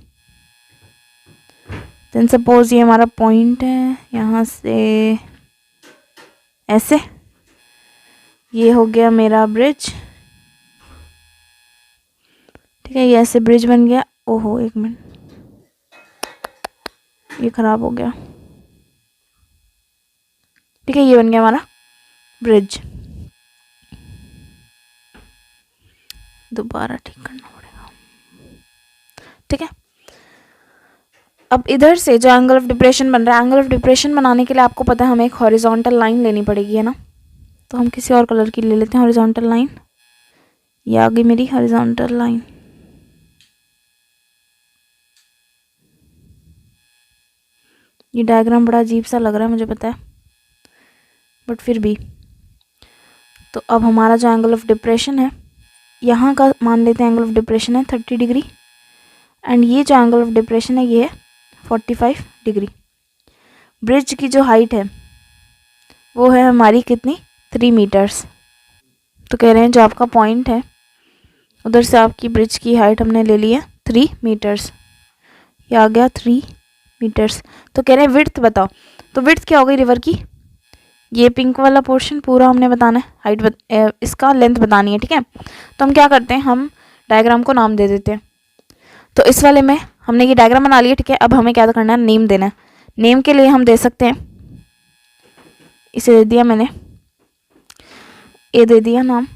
देन सपोज ये हमारा पॉइंट है, यहाँ से ऐसे ये हो गया मेरा ब्रिज। ठीक है, ये ऐसे ब्रिज बन गया। ओहो एक मिनट, ये खराब हो गया। ठीक है, ये बन गया हमारा ब्रिज। दोबारा ठीक करना पड़ेगा। ठीक है, अब इधर से जो एंगल ऑफ डिप्रेशन बन रहा है, एंगल ऑफ डिप्रेशन बनाने के लिए आपको पता है हमें एक हॉरिजॉन्टल लाइन लेनी पड़ेगी, है ना। तो हम किसी और कलर की ले लेते हैं हॉरिजॉन्टल लाइन। ये आ गई मेरी हॉरिजॉन्टल लाइन। ये डायग्राम बड़ा अजीब सा लग रहा है मुझे पता है, बट फिर भी। तो अब हमारा जो एंगल ऑफ डिप्रेशन है, यहाँ का मान लेते हैं एंगल ऑफ डिप्रेशन है 30 डिग्री, एंड ये जो एंगल ऑफ डिप्रेशन है ये है 45 डिग्री। ब्रिज की जो हाइट है वो है हमारी कितनी, 3 मीटर्स। तो कह रहे हैं जो आपका पॉइंट है उधर से आपकी ब्रिज की हाइट हमने ले ली है 3 मीटर्स। ये आ गया 3 मीटर्स। तो कह रहे हैं विड्थ बताओ। तो विड्थ क्या हो गई रिवर की, ये पिंक वाला पोर्शन पूरा हमने बताना है, हाइट इसका लेंथ बतानी है। ठीक है, तो हम क्या करते हैं, हम डायग्राम को नाम दे देते हैं। तो इस वाले में हमने ये डायग्राम बना लिया। ठीक है, अब हमें क्या करना है, नेम देना है। नेम के लिए हम दे सकते हैं, इसे दे दिया मैंने, ए दे दिया नाम,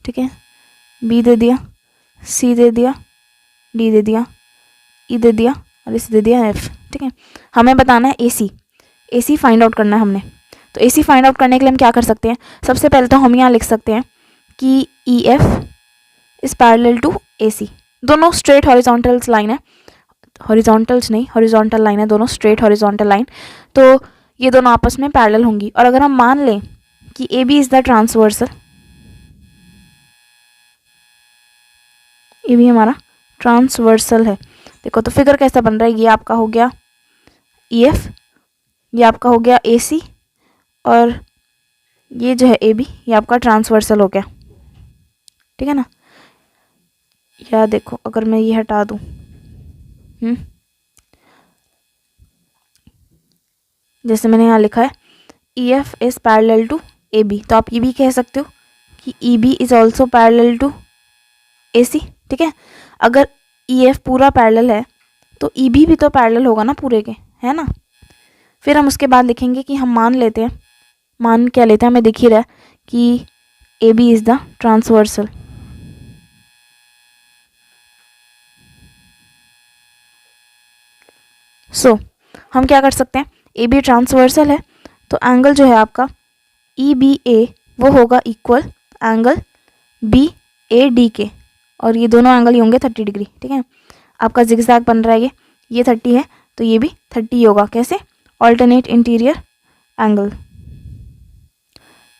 ठीक है, बी दे दिया, सी दे दिया, डी दे दिया, ई दे दिया और इसे दे दिया एफ। ठीक है, हमें बताना है ए सी फाइंड आउट करना है हमने। तो ए सी फाइंड आउट करने के लिए हम क्या कर सकते हैं, सबसे पहले तो हम यहाँ लिख सकते हैं कि E F is parallel to A C. दोनों स्ट्रेट हॉरिजॉन्टल्स लाइन है, हॉरिजॉन्टल्स नहीं, हॉरिजॉन्टल लाइन है दोनों, स्ट्रेट हॉरिजॉन्टल लाइन, तो ये दोनों आपस में पैरेलल होंगी। और अगर हम मान लें कि A B is the transversal, ये भी हमारा ट्रांसवर्सल है, देखो तो फिगर कैसा बन रहा है, ये आपका हो गया ई एफ, ये आपका हो गया ए सी, और ये जो है ए बी, ये आपका ट्रांसवर्सल हो गया, ठीक है ना। या देखो अगर मैं ये हटा दूँ, जैसे मैंने यहाँ लिखा है E F is parallel to A B, तो आप ये भी कह सकते हो कि E B is also parallel to A C, ठीक है। अगर ई एफ पूरा पैरेलल है तो ई बी भी तो पैरेलल होगा ना पूरे के, है ना। फिर हम उसके बाद लिखेंगे कि हम मान लेते हैं, मान क्या लेते हैं, हमें दिख ही रहा है कि A B is the transversal. So हम क्या कर सकते हैं, ए बी ट्रांसवर्सल है तो एंगल जो है आपका ई बी ए वो होगा equal angle B A D के, और ये दोनों एंगल ही होंगे 30 डिग्री, ठीक है। आपका जिगजैग बन रहा है, ये 30 है तो ये भी 30 होगा, कैसे, ऑल्टरनेट इंटीरियर एंगल,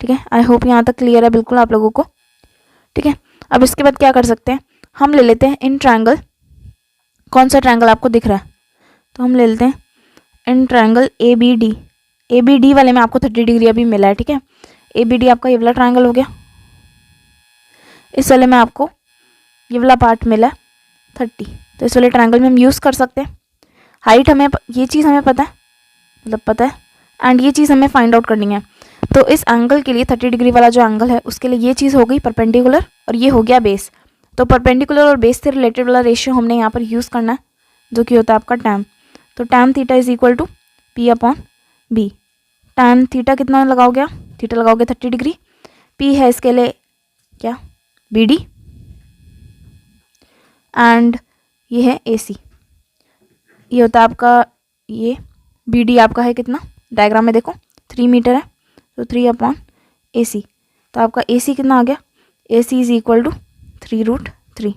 ठीक है। आई होप यहाँ तक क्लियर है बिल्कुल आप लोगों को, ठीक है। अब इसके बाद क्या कर सकते हैं, हम ले लेते हैं इन ट्रायंगल, कौन सा ट्रायंगल आपको दिख रहा है, तो हम ले लेते हैं in triangle A B D. A B D वाले में आपको 30 डिग्री अभी मिला है, ठीक है। ए बी डी आपका ये वाला ट्रायंगल हो गया, इस वाले में आपको ये वाला पार्ट मिला 30, तो इस वाले ट्रायंगल में हम यूज़ कर सकते हैं। हाइट हमें, ये चीज़ हमें पता है, मतलब पता है, एंड ये चीज़ हमें फाइंड आउट करनी है। तो इस एंगल के लिए 30 डिग्री वाला जो एंगल है उसके लिए ये चीज़ हो गई परपेंडिकुलर, और ये हो गया बेस। तो परपेंडिकुलर और बेस से रिलेटेड वाला रेशियो हमने यहाँ पर यूज़ करना है, जो कि होता है आपका टैन। तो tan theta is equal to P upon B. Tan theta कितना लगाओगे, थीटा लगाओगे 30 डिग्री, पी है इसके लिए क्या, बी डी, एंड ये है ए सी, ये होता है आपका, ये बी डी आपका है कितना, डायग्राम में देखो 3 मीटर है, तो 3 अपॉन ए सी, तो आपका ए सी कितना आ गया, ए सी इज इक्वल टू 3√3,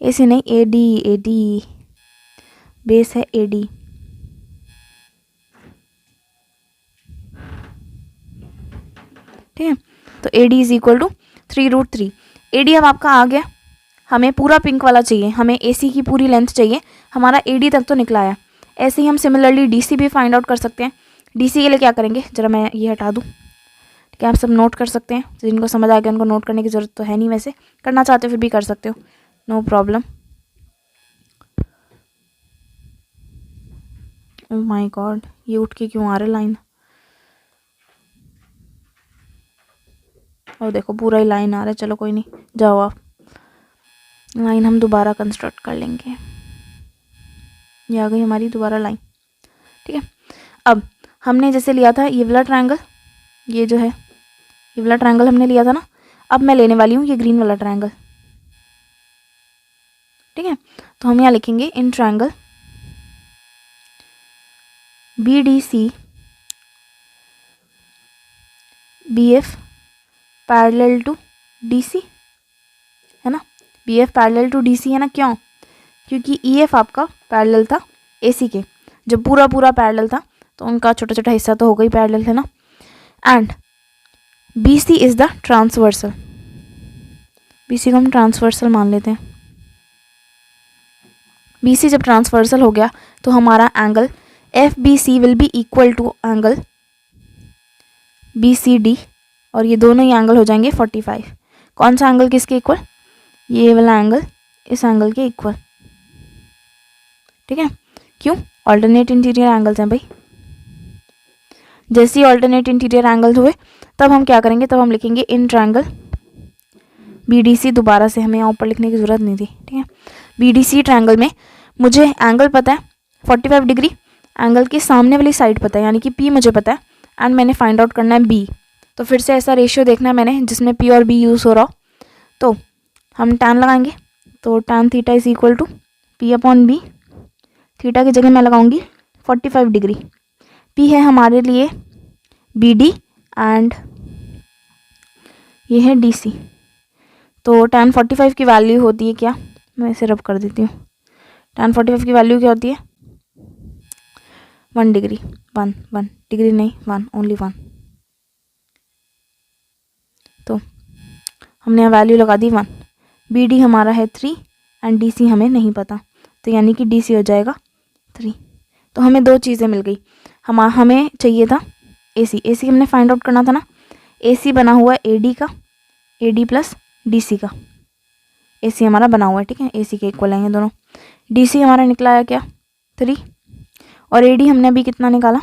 ए सी नहीं ए डी, बेस है ए डी, ठीक है। तो A D is equal to 3√3, A D अब आपका आ गया, हमें पूरा पिंक वाला चाहिए, हमें ए सी की पूरी लेंथ चाहिए, हमारा ए डी तक तो निकला है। ऐसे ही हम सिमिलरली डी सी भी फाइंड आउट कर सकते हैं। डी सी के लिए क्या करेंगे, जरा मैं ये हटा दूँ, ठीक है। आप सब नोट कर सकते हैं, जिनको समझ आ गया उनको नोट करने की ज़रूरत तो है नहीं, वैसे करना चाहते हो फिर भी कर सकते हो, no problem. Oh my god, ये उठ के क्यों आ रहा है लाइन, और देखो पूरा ही लाइन आ रहा है, चलो कोई नहीं, जाओ आप, लाइन हम दोबारा कंस्ट्रक्ट कर लेंगे। ये आ गई हमारी दोबारा लाइन, ठीक है। अब हमने जैसे लिया था ये वाला ट्रायंगल, ये जो है ये वाला ट्रायंगल हमने लिया था ना, अब मैं लेने वाली हूँ ये ग्रीन वाला ट्रायंगल, ठीक है। तो हम यहाँ लिखेंगे in triangle B D C B F parallel to D C, है ना, B F parallel to D C है ना, क्यों, क्योंकि ई एफ आपका पैरेलल था ए सी के, जब पूरा पूरा पैरेलल था तो उनका छोटा छोटा हिस्सा तो होगा ही पैरेलल, है ना। And B C is the transversal, B C को हम ट्रांसवर्सल मान लेते हैं। बी सी जब ट्रांसवर्सल हो गया तो हमारा angle F B C will be equal to angle B C D, और ये दोनों ही एंगल हो जाएंगे 45। कौन सा एंगल किसके इक्वल, ये वाला एंगल इस एंगल के इक्वल, ठीक है। क्यों, ऑल्टरनेट इंटीरियर एंगल्स हैं भाई। जैसे ही ऑल्टरनेट इंटीरियर एंगल्स हुए तब हम क्या करेंगे, तब हम लिखेंगे in triangle B D C, दोबारा से हमें यहाँ ऊपर लिखने की ज़रूरत नहीं थी, ठीक है। बी डी सी ट्रायंगल में मुझे एंगल पता है 45 डिग्री, एंगल के सामने वाली साइड पता है, यानी कि पी मुझे पता है, एंड मैंने फाइंड आउट करना है बी। तो फिर से ऐसा रेशियो देखना है मैंने जिसमें पी और बी यूज़ हो रहा हो, तो हम टैन लगाएंगे, तो tan theta is equal to P upon B, theta की जगह मैं लगाऊंगी 45 डिग्री, पी है हमारे लिए बी डी एंड ये है डी सी। तो टैन 45 की वैल्यू होती है क्या, मैं इसे रब कर देती हूँ। tan 45 की वैल्यू क्या होती है? 1 डिग्री। 1 डिग्री नहीं, 1 ओनली 1। तो हमने यहाँ वैल्यू लगा दी 1। BD हमारा है 3 एंड DC हमें नहीं पता, तो यानी कि DC हो जाएगा 3। तो हमें दो चीज़ें मिल गई। हमें चाहिए था AC हमने फाइंड आउट करना था ना। AC बना हुआ है AD का, AD प्लस DC का। AC हमारा बना हुआ है, ठीक है, AC के इक्वल आएंगे दोनों। DC हमारा निकला है क्या? 3। और AD हमने अभी कितना निकाला?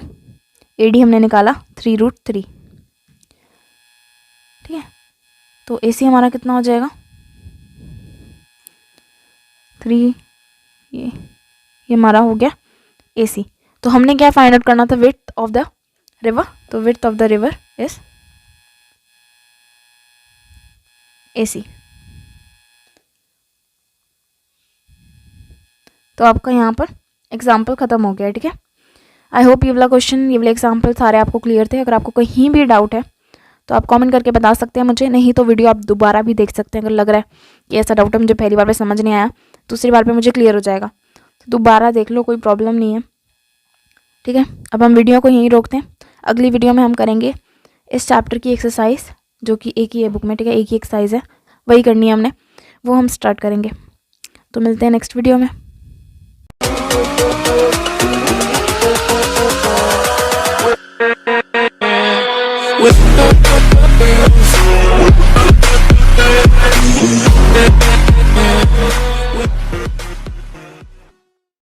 AD हमने निकाला 3√3, ठीक है। तो AC हमारा कितना हो जाएगा? 3। ये हमारा हो गया AC। तो हमने क्या फाइंड आउट करना था? Width of the river. तो width of the river is AC। तो आपका यहाँ पर एग्जाम्पल ख़त्म हो गया, ठीक है। आई होप ये वाला क्वेश्चन, ये वाले एग्जाम्पल सारे आपको क्लियर थे। अगर आपको कहीं भी डाउट है तो आप कमेंट करके बता सकते हैं मुझे, नहीं तो वीडियो आप दोबारा भी देख सकते हैं। अगर लग रहा है कि ऐसा डाउट है मुझे पहली बार पे समझ नहीं आया, दूसरी बार पे मुझे क्लियर हो जाएगा, तो दोबारा देख लो, कोई प्रॉब्लम नहीं है, ठीक है। अब हम वीडियो को यहीं रोकते हैं। अगली वीडियो में हम करेंगे इस चैप्टर की एक्सरसाइज, जो कि एक ही है बुक में, ठीक है, एक ही एक्सरसाइज है, वही करनी है हमने, वो हम स्टार्ट करेंगे। तो मिलते हैं नेक्स्ट वीडियो में। With